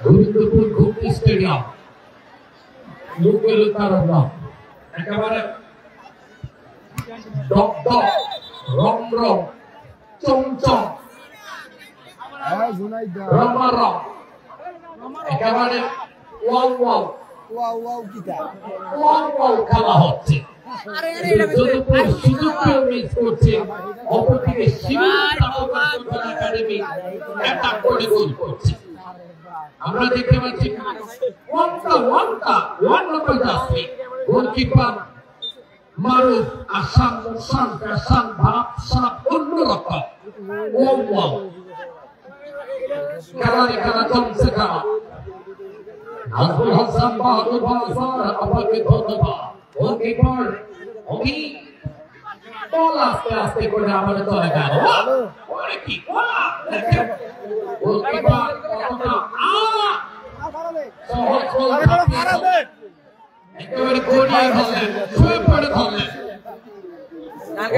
গোবিন্দপুর ঘুমটি স্টেডিয়াম লোকের কারণ একেবারে দপদপ রমরম চমচম রমারম একেবারে ওয়াও ওয়াও ওয়াও ওয়াও কিটা ওয়াও ওয়াও খেলা হচ্ছে। যদুপুর সুযোগকে মিস করছে, অপরদিকে শিবির একাডেমি অ্যাটাক করে গোল করছে। আমরা দেখতে পাচ্ছি ওয়ান নম্বর যাত্রী গোলকিপার মারুফ আসাম মোশান ফ্যাশন ভাব সাপ অন্যরকম। ওয়াও ওয়াও খেলা চলছে। খেলা নাজমুল হাসান বাহাদুর বাজার আপনাকে ধন্যবাদ। গোলকিপার অমি বল আস্তে আস্তে করে আমাদের দলে গেল। ওরে কি গোলকিপার কতটা সহজ গোল একেবারে গড়িয়ে ধরলেন, ছুঁয়ে পড়ে ধরলেন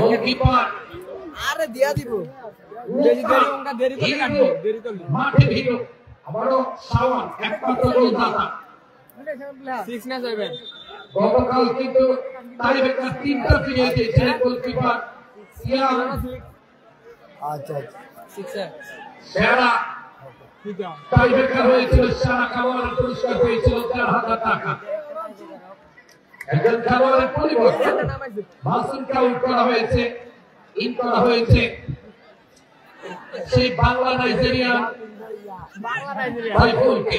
গোলকিপার। আরে দিয়া দিব দেরি করে কাটবো, দেরি করলে মাঠে ভিড় আবারও শাওন একমাত্র গোলদাতা। 6 না 7 গতকাল কিন্তু টাইব্রেকার 3টা ফিরিয়ে দিয়েছে গোলকিপার সিয়াম। আচ্ছা 6 সেরা টাইব্রেকার হয়েছিল, সেরা খেলোয়াড়ের পুরস্কার পেয়েছিল 1000 টাকা। একজন খেলোয়াড়ের পরিবর্তন মাসুমকে আউট করা হয়েছে, ইন করা হয়েছে সেই বাংলা নাইজেরিয়ান সাইফুলকে।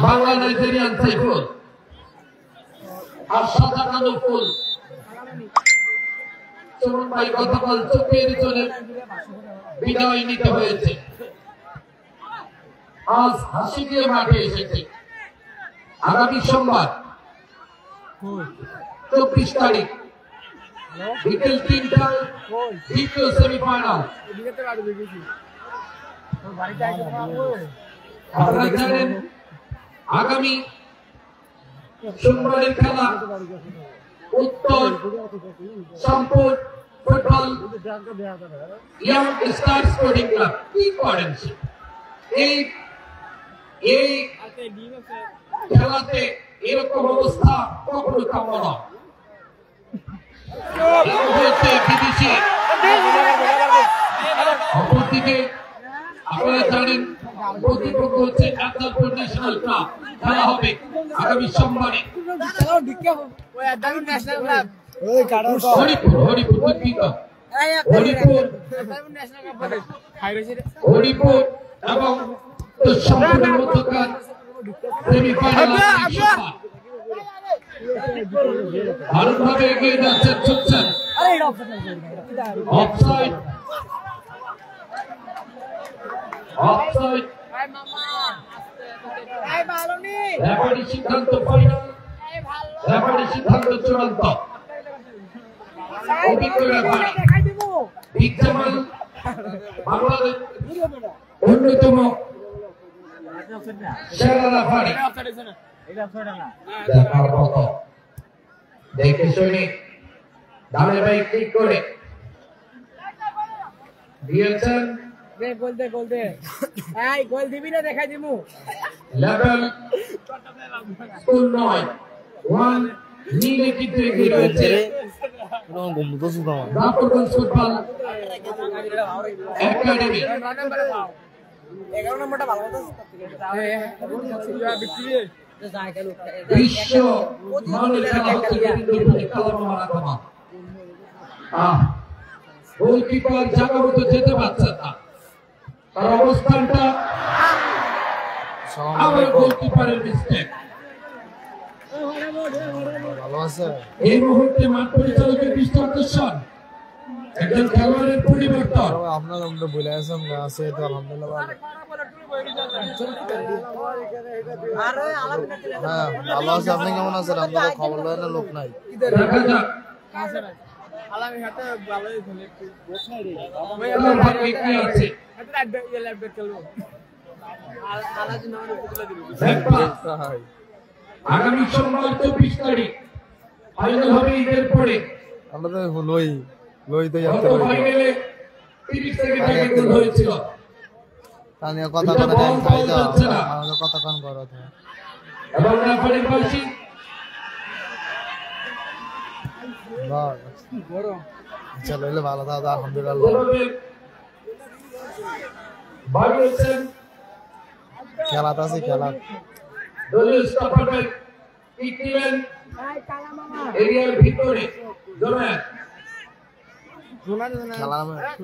বাংলা নাইজেরিয়ান সাইফুল আর সাদা ফুল চরণ ভাই গতকাল চোখের জন্য বিদায় নিতে হয়েছে। আজ হাসি দিয়ে মাঠে এসেছে। আগামী সোমবার 24 তারিখ বিকেল 3টায় দ্বিতীয় সেমিফাইনাল। আপনারা জানেন আগামী সোমবারের খেলা উত্তর সম্পূর্ণ football young star sporting club. কি করেন এই খেলাতে এরকম অবস্থা কখনো কাম্য নয়। বিদেশি অপরদিকে আপনারা জানেন প্রতিপক্ষ হচ্ছে আদালপুর ন্যাশনাল ক্লাব। খেলা হবে আগামী সোমবারে হরিপুর এবং সম্পূর্ণের মধ্যকার সেমিফাইনাল। ভারতভাবে এগিয়ে যাচ্ছেন, ছুটছেন অফসাইড অফসাইড। রেফারি সিদ্ধান্ত ফাইনাল, রেফারি সিদ্ধান্ত চূড়ান্ত। অভিজ্ঞ রেফারি বিজ্ঞামান বাংলাদেশ অন্যতম সেরা রেফারি। দেখার মতো দেখে শুনে ডানে ভাই ক্লিক করে দিয়েছেন। গোল দে এই গোল দিবি না দেখাই দিমু। লেভেল স্কুল 9-1 নীলে কিন্তু এগিয়ে রয়েছে রাফরগঞ্জ ফুটবল একাডেমি। 11 নম্বরটা ভালো মতো বিশ্ব মানের খেলা হচ্ছে গোলকিপার জায়গা মতো যেতে পারছে না, তার অবস্থানটা আবার গোলকিপারের মিস্টেক। এই মুহূর্তে মাঠ পরিচালকের দৃষ্টি আকর্ষণ একজন খেলোয়াড়ের পরিবর্তন। আপনার আমরা বলে আসলাম না আছে তো আলহামদুলিল্লাহ ভালো। হ্যাঁ ভালো আছে। আপনি কেমন আছেন? আমরা তো খবর লয় না, লোক নাই। দেখা যাক আলামি হাতে ভালোই খেলে একটু বস নাই রে ভাই কি আছে হাতে আড্ডা ল্যাব খেলবো আলাজি নামে উপজেলা দিল। আগামী সোমবার 24 তারিখ ফাইনাল হবে ঈদের পরে। আমরা তো লই তো যাচ্ছে ফাইনালে 30 সেকেন্ড আগে গোল হয়েছিল। তাহলে কথা কথা খাই দাও, আমাদের কথা কান করো তো। এবং রেফারির বাসি বাহ বড় চলো এলে ভালো দাদা আলহামদুলিল্লাহ। বাগেছেন খেলাটা আছে খেলা দলীয় স্টপার বাই ইকলেন এরিয়ার ভিতরে জমা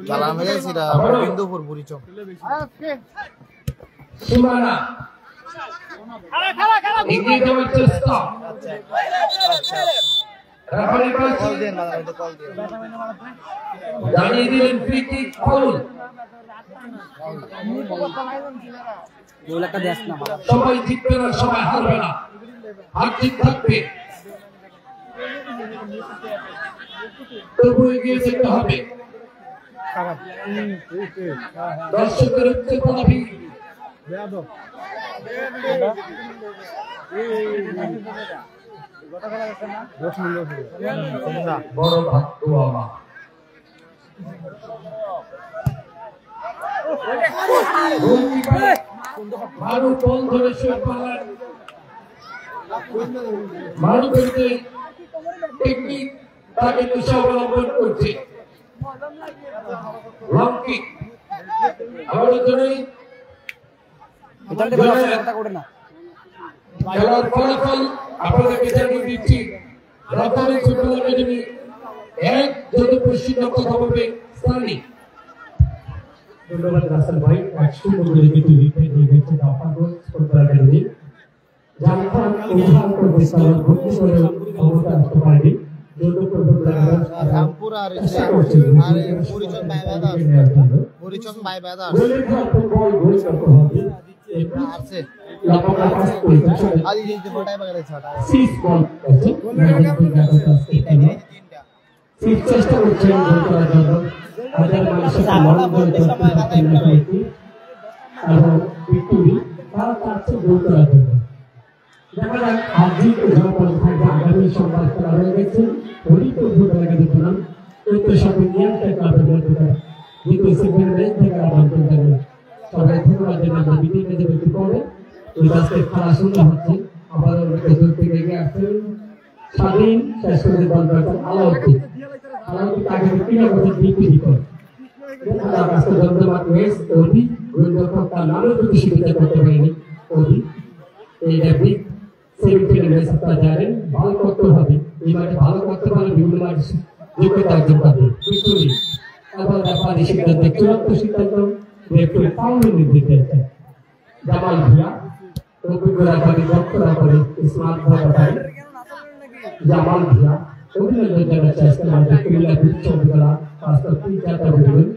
খেলা মেরে সেটা বিন্দুপুর বুড়িচক সীমানা এগিয়ে যাওয়ার চেষ্টা রেফারি বলছে জানিয়ে দিলেন ফ্রি কিক ফাউল। সবাই জিতবে না, সবাই হারবে না, হার জিত থাকবে, তবু এগিয়ে যেতে হবে। দর্শকের উচ্চতা বড় ভাগ্য আমার। মারু বল ধরে শুয়ে পড়লেন, মারু করতে টেকনিক তাকে দিশা অবলম্বন করছে। লং কিক আমাদের জন্যই খেলার ফলাফল আপনাদেরকে জানিয়ে দিচ্ছি। রাজধানী ফুটবল একাডেমি 1, যদুপুর শিক্ষক হবে সানি। ধন্যবাদ রাসেল ভাই। 100 করে কিন্তু রিপ্লে দিয়ে গেছে জাফরগঞ্জ ফুটবল একাডেমি। জাফর উদ্ধার করতে চালান ভর্তি করে অবস্থা আসতে পারেনি। যদুপুর ফুটবল একাডেমি রামপুর আর পরিচয় বাইবাদা গোলের খেলা ফুটবল গোল করতে হবে। আছে লাপাকা পাস করেছে আদি দিতে ফটাই বাগারে ছটা 6 বল আছে। ঠিক চেষ্টা করছেন গোল করার জন্য। হাজার মানুষের লং গোল করতে এবং ভিক্টোরি তারা চাচ্ছে গোল করার জন্য। দেখা যাক আজই যখন থাকবে আগামী সোমবার খেলা হয়ে গেছে হরিপুর ফুটবল একাডেমি বনাম উত্তর সাথে নিয়ন্ত্রণ ক্লাবের মধ্যে দ্বিতীয় সেকেন্ড ম্যাচ থেকে আবন্টন দেবে। সবাই ধন্যবাদ জানাবেন। বিদায় নিতে একটু পরে ওই আজকে খেলা শুরু হচ্ছে। আবার এদের থেকে এগিয়ে আসছেন স্বাধীন শেষ করে বল করছেন আলাউদ্দিন। আলাউদ্দিন আগে 3 বছর ডিগ্রি করে তার কাছে ধন্যবাদ ম্যাচ ওদি গোলরক্ষক তার নামও যদি সুবিধা করতে পারেনি। ওদি এই ডেবি সেমিফাইনাল ম্যাচ আপনারা জানেন ভালো করতে হবে। এই মাঠে ভালো করতে পারলে বিভিন্ন মাঠ যোগ্যতা অর্জন করবে। ভিক্টোরি আবার রেফারি সিদ্ধান্ত চূড়ান্ত সিদ্ধান্ত রেফারি ফাউল নির্দেশ দিয়েছে। জামাল ভিয়া অভিজ্ঞ রেফারি দক্ষতা করে স্মার্ট রেফারি জামাল ভিয়া অভিনন্দন জানাচ্ছে আজকে আমাদের কুমিল্লা বিশ্ববিদ্যালয় পাঁচটা 3-4টা বলবেন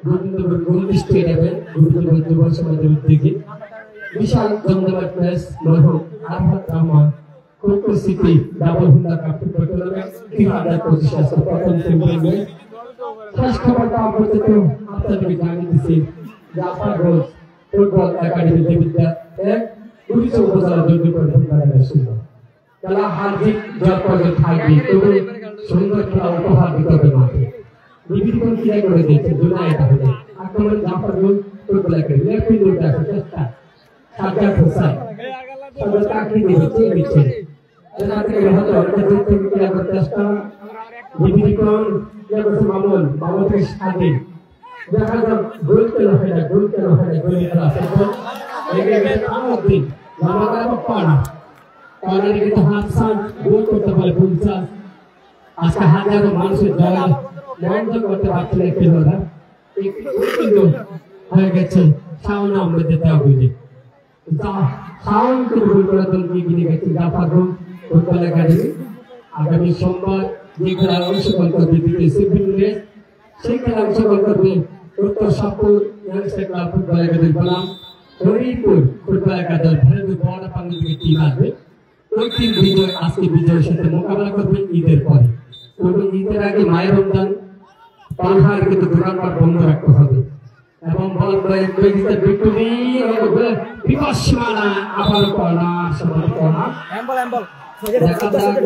গোবিন্দপুর গোল্ড স্টেডিয়ামে গুরুত্বপূর্ণ যুব সমাজের উদ্যোগে বিশাল জমজমাট ম্যাচ মরহুম Arfat Rahman cocoa city double Honda cup football tournament 2025 আসর প্রথম সেমিফাইনালে শেষ খবরটা আপনাদেরকে জানিয়ে দিচ্ছি। জাফরগঞ্জ ফুটবল একাডেমি দেবিদ্যা 1 পুলিশ উপজেলা যদুপুর ফুটবল একাডেমি খেলা হার জিত জয় পর্যন্ত থাকবে, তবু সুন্দর খেলা উপহার দিতে হবে মাঠে। বিভিন্ন ক্রিয়া করে দিয়েছে জুনায়েদ আহমেদ আক্রমণ জাফরগঞ্জ ফুটবল একাডেমি লেফট উইংয়ে আসে চেষ্টা সাজ্জাদ হোসেন সবাই চাকরি দিচ্ছে দিচ্ছে এখান থেকে হয়তো একটা দূর থেকে ক্রিয়া করতে চেষ্টা বিভিন্ন ক্রিয়া করছে মামুন থেকে স্বাধীন দেখা যাক গোল কেন হয় না গোল গোলে খেলা ফুটবল এগিয়ে গেছে আলাউদ্দিন লামাগার পাড়া তাদের কিন্তু হাসান গোল করতে পারে বুলসাস আজকে হাজারো মানুষের জয় বন্ধ করতে পারছে না খেলোয়াড়রা হয়ে গেছে শাওন আহমেদের দেওয়া বুঝে শাওনকে গোল করার জন্য এগিয়ে গেছে জাফরগঞ্জ ফুটবল একাডেমি। আগামী সোমবার যে খেলায় অংশগ্রহণ করবে দ্বিতীয় সেমিফাইনালে সেই খেলায় অংশগ্রহণ করবে উত্তর Satpur youngster club football academy বনাম হরিপুর ফুটবল একাডেমি। ভারতীয় বড় পাঙ্গি থেকে টিম আসবে। ওই টিম বিজয় আজকে বিজয়ের সাথে মোকাবেলা করবে ঈদের পরে। এবং ঈদের আগে মায়ের রমজান পানহার কিন্তু দোকানপাট বন্ধ রাখতে হবে এবং বল ভিক্টোরি বিপসীমানা আবার কর্না সমান কর্না দেখা যাক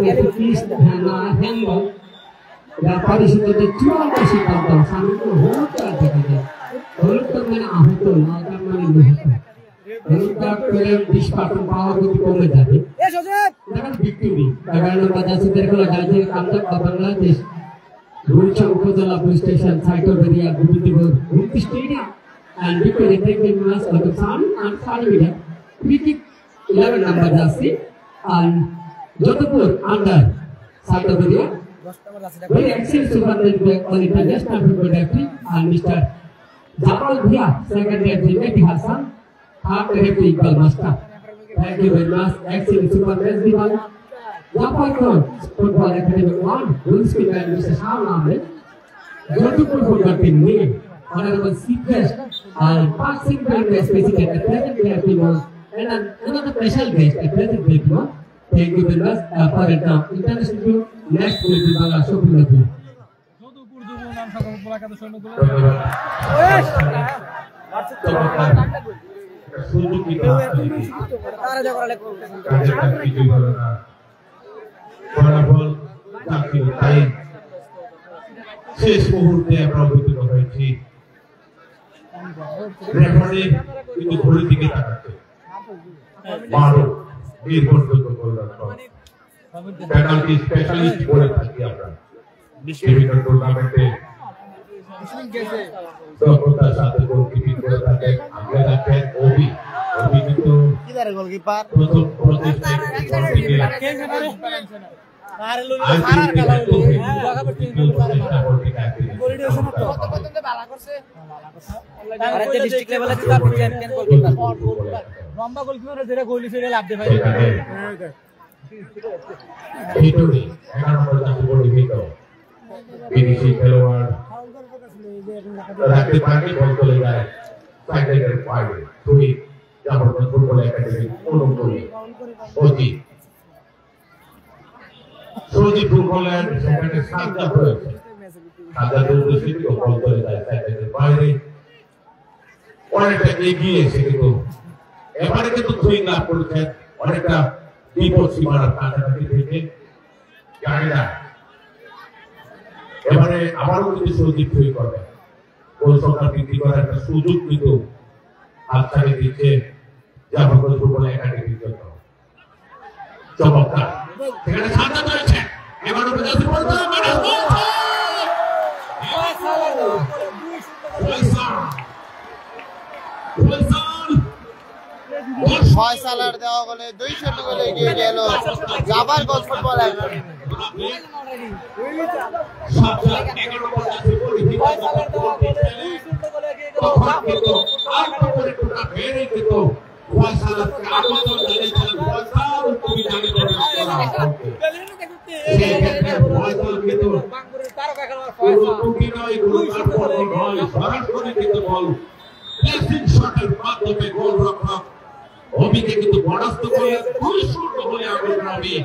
হ্যান্ডবল রেফারি সিদ্ধান্তে চূড়ান্ত সিদ্ধান্ত সামনে তো হলুদ কার্ড দেখা যায়। হলুদ কার্ড মানে আহত লাল কার্ড মানে নিহত। হলুদ কার্ড পেলে 20 পার্সেন্ট পাওয়ার গতি কমে যাবে। দেখেন ভিক্টোরি 11 বাজার সিদ্ধান্ত করে গাইছে কামটা Bangladesh Gulcha Upazala police station, Saito area, Gubindipur, Gulchi Stadium, and Victory taking us on the sun and Salivida. We kick 11 number Jasi and Jodhpur under Saito area. Very excellent superintendent on international football referee and Mr. Japal Bhia, second referee Mehdi Hassan, third referee Iqbal Master. Thank you very much. Excellent superintendent Jafarganj Football Academy 1, Municipal Man Mr. Shawan Ahmed, Jodhpur Football Team name, Honorable Secret, passing band specific at present we have been and another special guest at present we have. Thank you very much for the international next will be Bangla Shopilati. শেষ মুহূর্তে আমরা অবতীর্ণ হয়েছি referee কিন্তু ঘড়ির দিকে তাকাচ্ছে 12 এর পর্যন্ত গোল রাখা পেনাল্টি স্পেশালিস্ট বলে থাকি আমরা বিভিন্ন টুর্নামেন্টে দক্ষতার সাথে গোলকিপিং করে থাকেন আমরা দেখেন ওবি কিন্তু কিদারে গোলকিপার প্রথম প্রচেষ্টায় ডিস্ট্রিক্ট লেভেলে চ্যাম্পিয়ন গোলকিপার লম্বা গোলকিপার যেটা গোল দিছে লাভ দে ভাই ভিতরে 11 নম্বর জাতীয় বল ভিতর বিদেশি খেলোয়াড় রাখতে পারে বল চলে যায় সাইডের বাইরে তুই জাফরগঞ্জ ফুটবল একাডেমি অনুকূলে সৌদি ফুটবলের সেখানে সাজা হয়েছে সাজা উদ্দেশ্যে বল চলে যায় সাইডের বাইরে অনেকটা এগিয়ে এসে কিন্তু এবারে কিন্তু দুই লাভ করেছেন অনেকটা বিপদ সীমার কাছাকাছি থেকে জানি না এবারে আবারও কিন্তু সৌদি ফ্রি করবে গোল সংখ্যা বৃদ্ধি করার একটা সুযোগ কিন্তু হাতছাড়ি দিচ্ছে জাফরগঞ্জ ফুটবল একাডেমির জন্য চমৎকার সেখানে সাজা রয়েছে এবার উপজাতি বলতে ফয়সালার দেওয়া গোলে 2-0 গোলে এগিয়ে গেল জাফরগঞ্জ ফুটবল একাডেমি। অবিকে কিন্তু বরাস্ত করে 2-0 গোলে আগ্রহী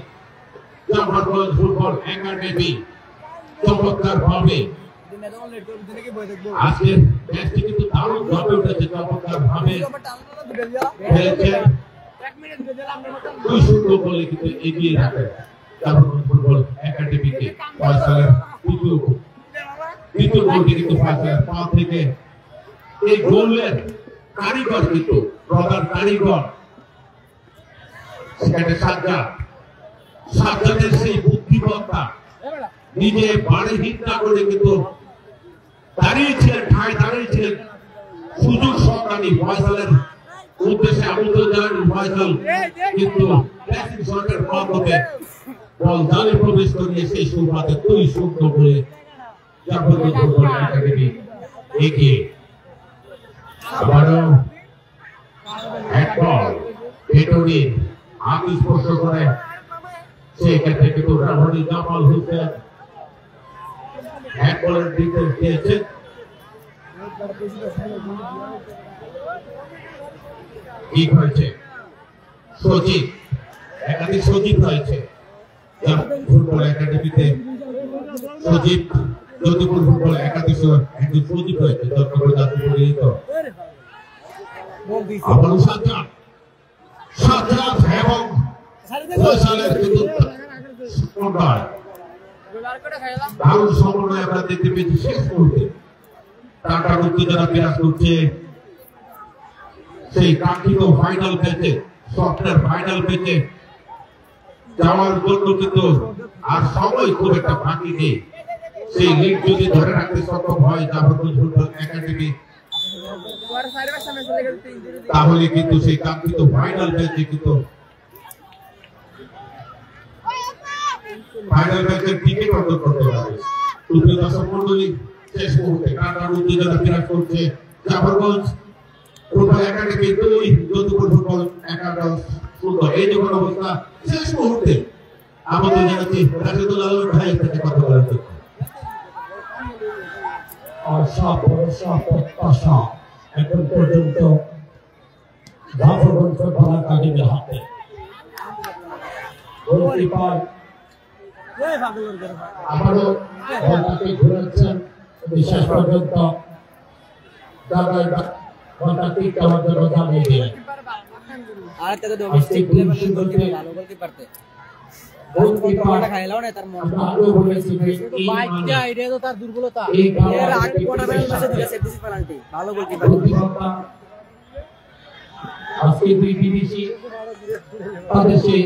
জাফরগঞ্জ ফুটবল একাডেমি চমৎকার ভাবে আজকের ম্যাচটি কিন্তু দারুণ ভাবে উঠেছে চমৎকার ভাবে খেলেছেন 2-0 গোলে কিন্তু এগিয়ে রাখে জাফরগঞ্জ ফুটবল একাডেমিকে ফয়সালের দ্বিতীয় গোলটি কিন্তু ফয়সালের পা থেকে এই গোলের কারিগর কিন্তু প্রধান কারিগর সেখানে সাজ্জাদের সেই বুদ্ধিমত্তা নিজে বাড়ি হিট না করে কিন্তু দাঁড়িয়েছিলেন ঠায় দাঁড়িয়েছিলেন সুযোগ সন্ধানী ফয়সালের উদ্দেশ্যে আমন্ত্রণ জানান ফয়সাল কিন্তু প্রেসিং শটের মাধ্যমে বল জালে প্রবেশ করিয়ে সেই সুবাদে 2-0 করে জাফরগঞ্জ ফুটবল একাডেমি এগিয়ে আবারও এক বল পেটুরি আগে স্পর্শ করে সেক্ষেত্রে কিন্তু রাহুল জামাল হোসেন এক বলের ডিটেলস দিয়েছেন কি হয়েছে সজীব একাধিক সজীব হয়েছে ফুটবল একাডেমিতে সজীব যদুপুর ফুটবল একাধিক একজন সজীব হয়েছে চট্টগ্রাম জাতীয় পরিচিত আবার সাজ্জাদ এবং ফয়সালের কিন্তু দারুণ সমন্বয় আমরা দেখতে পেয়েছি শেষ মুহূর্তে টাটার উত্তেজনা বিরাজ করছে সেই কাঙ্ক্ষিত ফাইনাল ম্যাচে স্বপ্নের ফাইনাল ম্যাচে যাওয়ার জন্য কিন্তু আর সময় খুব একটা বাকি নেই সেই লিগ যদি ধরে রাখতে সক্ষম হয় জাফরগঞ্জ ফুটবল একাডেমি তাহলে কিন্তু সেই কাঙ্ক্ষিত ফাইনাল ম্যাচে কিন্তু ফাইনাল ম্যাচের টিকিট অর্জন করতে পারবে সুপ্রিয় দর্শক মণ্ডলী শেষ মুহূর্তে টাটার উত্তেজনা বিরাজ করছে Jafarganj football academy 2 Jadupur football academy 0 এই যখন অবস্থা শেষ মুহূর্তে আমন্ত্রণ জানাচ্ছি রাশিদুল আলম ভাই থেকে কথা বলার জন্য। আশা ভরসা প্রত্যাশা এখন পর্যন্ত জাফরগঞ্জ ফুটবল একাডেমির হাতে। গোলকিপার আবারও বলটাকে ঘুরাচ্ছেন, শেষ পর্যন্ত জায়গায় বলটা ঠিক দেওয়ার জন্য জানিয়ে দিলেন। আজকে দুই বিদেশি বাংলাদেশে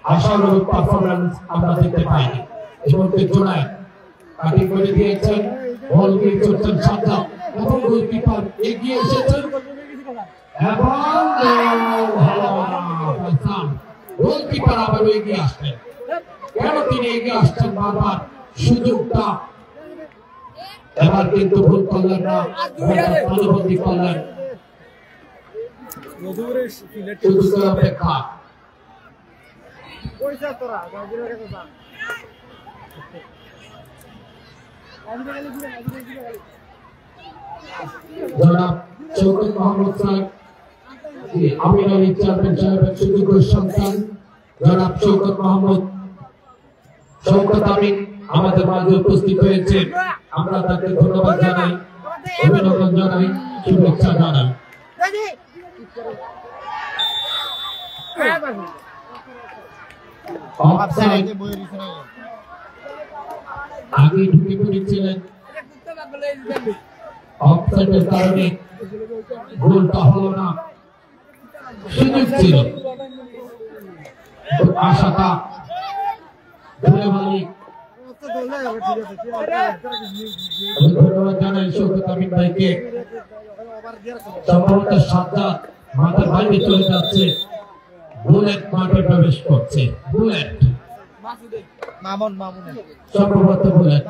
আশানুরূপ পারফরম্যান্স আমরা দেখতে পাইনি। এবং জোনায় কাটিং করে দিয়েছেন, বল নিয়ে চলছেন সাজ্জাদ এবং গোলকিপার এগিয়ে এসেছেন এবং গোলকিপার আবার এগিয়ে আসছেন। কেন তিনি এগিয়ে আসছেন বারবার? সুযোগটা এবার কিন্তু ভুল করলেন না, অনুবন্ধী করলেন। সুযোগের অপেক্ষা জনাব শওকত মাহমুদ সাহেব, আমির আলী চেয়ারম্যান সাহেবের সুযোগ্য সন্তান জনাব শওকত মাহমুদ, শওকত আমিন আমাদের মাঝে উপস্থিত হয়েছে। আমরা তাকে ধন্যবাদ জানাই, অভিনন্দন জানাই, শুভেচ্ছা জানাই। আগে ঢুকে পড়েছিলেন, অফসাইডের কারণে গোলটা হলো না। সুযোগ ছিল, আশাটা মালিক। ধন্যবাদ জানাই শওকত আমিন ভাইকে। সম্ভবত সাজ্জাদ মাঠের বাইরে চলে যাচ্ছে, বুলেট মাঠে প্রবেশ করছে। বুলেট সম্ভবত বুলেট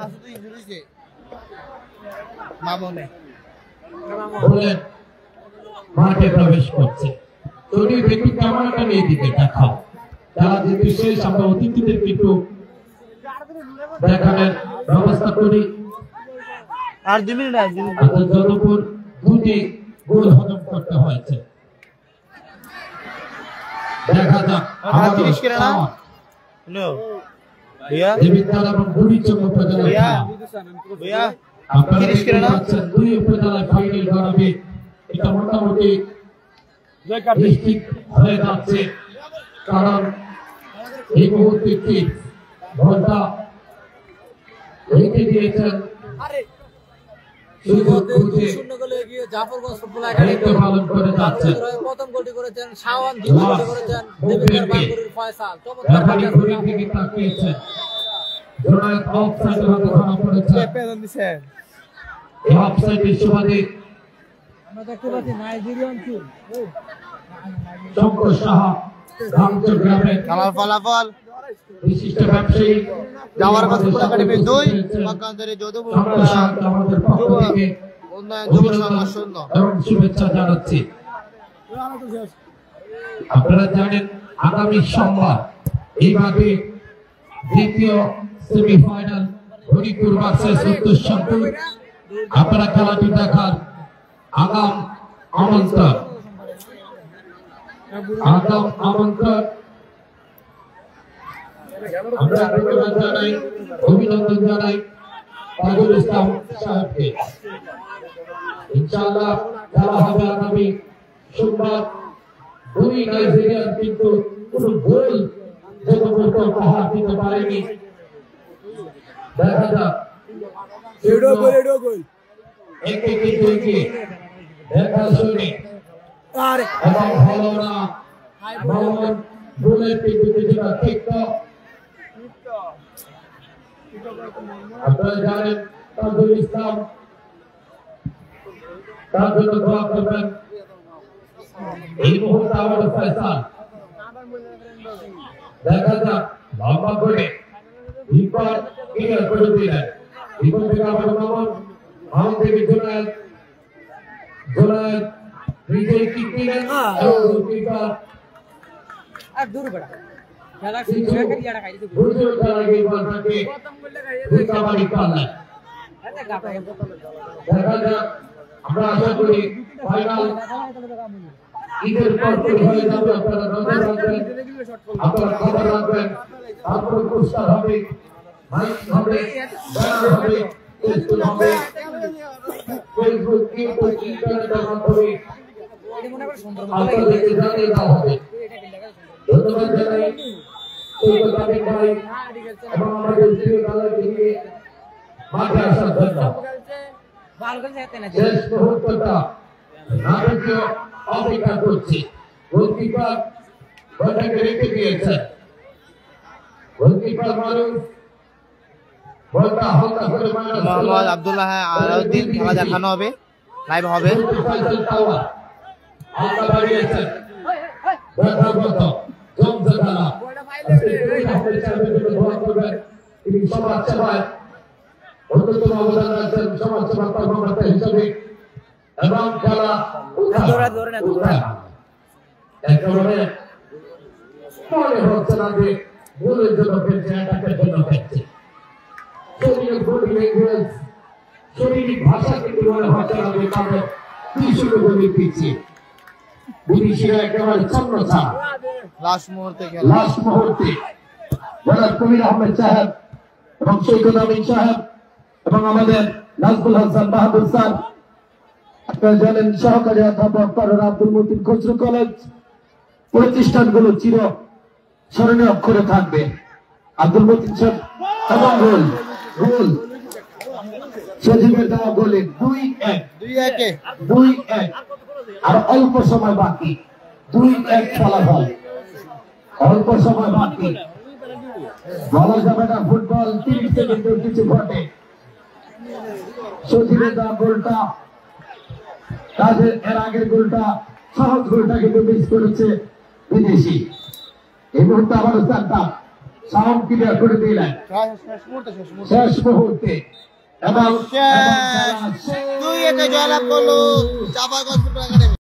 বুলেট মাঠে প্রবেশ করছে। তুমি একটু ক্যামেরাটা নিয়ে দিকে দেখাও, যারা যেহেতু শেষ আমরা অতিথিদেরকে একটু দেখানোর ব্যবস্থা করি। আর 2 মিনিট যদুপুর দুটি গোল হজম করতে হয়েছে। দেখা যাক দুই উপজেলায় ফাইনাল করাবে, এটা মোটামুটি নিশ্চিত হয়ে যাচ্ছে। কারণ এই মুহূর্তে কি ঘন্টা রেখে দিয়েছেন, পালন করে যাচ্ছে। প্রথম গোলটি করেছেন শাওন, দ্বিতীয় গোলটি করেছেন দেবিকার বাঙ্গুরের ফয়সাল। আমরা দেখতে পাচ্ছি নাইজেরিয়ান টিম শঙ্কর সাহা রামচর গ্রামের খেলার ফলাফল বিশিষ্ট ব্যবসায়ী যাওয়ার কথা একাডেমি 2 পক্ষান্তরে যদুপুর আমাদের পক্ষ থেকে উন্নয়ন যুব সংঘ 0 এবং শুভেচ্ছা জানাচ্ছি। আপনারা জানেন আগামী সোমবার এইভাবে দ্বিতীয় সেমিফাইনাল হরিপুর ভার্সেস উত্তরশামপুর। আপনারা খেলাটি দেখার আগাম আমন্ত্রণ আমরা ধন্যবাদ জানাই, অভিনন্দন জানাই তাজুল ইসলাম সাহেবকে। ইনশাআল্লাহ খেলা হবে আগামী সোমবার। দুই নাইজেরিয়ান কিন্তু কোন গোল যতটুকু উপহার দিতে পারেনি। দেখা যাক একে কিন্তু একে দেখা শুনি এবং হলো না। মোহাম্মদ বুলেট কিন্তু কিছুটা ঠিক তো। আপনারা জানেন তাজুল ইসলাম, তার জন্য দোয়া করবেন। এই মুহূর্তে আমাদের ফয়সাল দেখা যাক লম্বা করে বিপদ ক্লিয়ার করে দিলেন। বিপদ থেকে আবার মামুন থেকে জোনায়েদ বিজয় কি দিলেন। আর দূর বেড়া হুজুর তার আগে বলটাকে হুকাবাড়ি করলেন। দেখা যাক, আমরা আশা করি ফাইনাল ঈদের পর হয়ে যাবে। আপনারা নজর রাখবেন, আপনারা খবর রাখবেন। তারপর পোস্টার হবে, মাইক হবে, ব্যানার হবে, স্কুল হবে, ফেসবুক, ইউটিউব, ইন্টারনেটের মাধ্যমে আপনাদেরকে জানিয়ে দেওয়া হবে। ধন্যবাদ জানাই সৈকত আমিন ভাই এবং আমাদের প্রিয় দলকে নিয়ে মাঠে আসার জন্য। শেষ মুহূর্তটা নাটকীয় অপেক্ষা করছে। গোলকিপার বলটাকে রেখে দিয়েছেন। গোলকিপার মারুফ বলটা হালকা করে মোহাম্মদ আব্দুল্লাহ আলাউদ্দিন খেলা দেখানো হবে, লাইভ হবে। হালকা বাড়িয়েছেন ব্যথাগত জমজটালা তিনি সমাজ সেবায় অন্যতম অবদান রাখছেন, সমাজ সেবা কর্মকর্তা হিসেবে এবং খেলা একেবারে মনে হচ্ছে না যে গোলের জন্য খেলছে, অ্যাটাকের জন্য খেলছে। শরীরের বডি ল্যাঙ্গুয়েজ, শারীরিক ভাষা কিন্তু মনে হচ্ছে না যে তাদের 200 গোলের পিছিয়ে। বিদেশিরা একেবারে ছন্নছাড়া। লাস্ট মুহূর্তে খেলা, লাস্ট মুহূর্তে জনাব কবির আহমেদ সাহেব এবং সৈকত আমিন সাহেব এবং আমাদের নাজমুল হাসান বাহাদুর স্যার, আপনারা জানেন সহকারী অধ্যাপক ডক্টর আব্দুল মতিন খসরু কলেজ, প্রতিষ্ঠানগুলো চির স্মরণীয় অক্ষরে থাকবে। আব্দুল মতিন সাহেব এবং গোল সজীবের দেওয়া গোলে 2-1 আর অল্প সময় বাকি, 2-1 ফলাফল, অল্প সময় বাকি। বলা যাবে না ফুটবল 30 সেকেন্ডের কিছু ঘটে। সজীবের দেওয়া গোলটা, তাদের এর আগের গোলটা, সহজ গোলটা কিন্তু মিস করেছে বিদেশি। এই মুহূর্তে আবারও চারটা সাউন্ড ক্লিয়ার করে দিলেন শেষ মুহূর্তে এবং 2-1 জয়লাভ করলো জাফরগঞ্জ ফুটবল একাডেমি।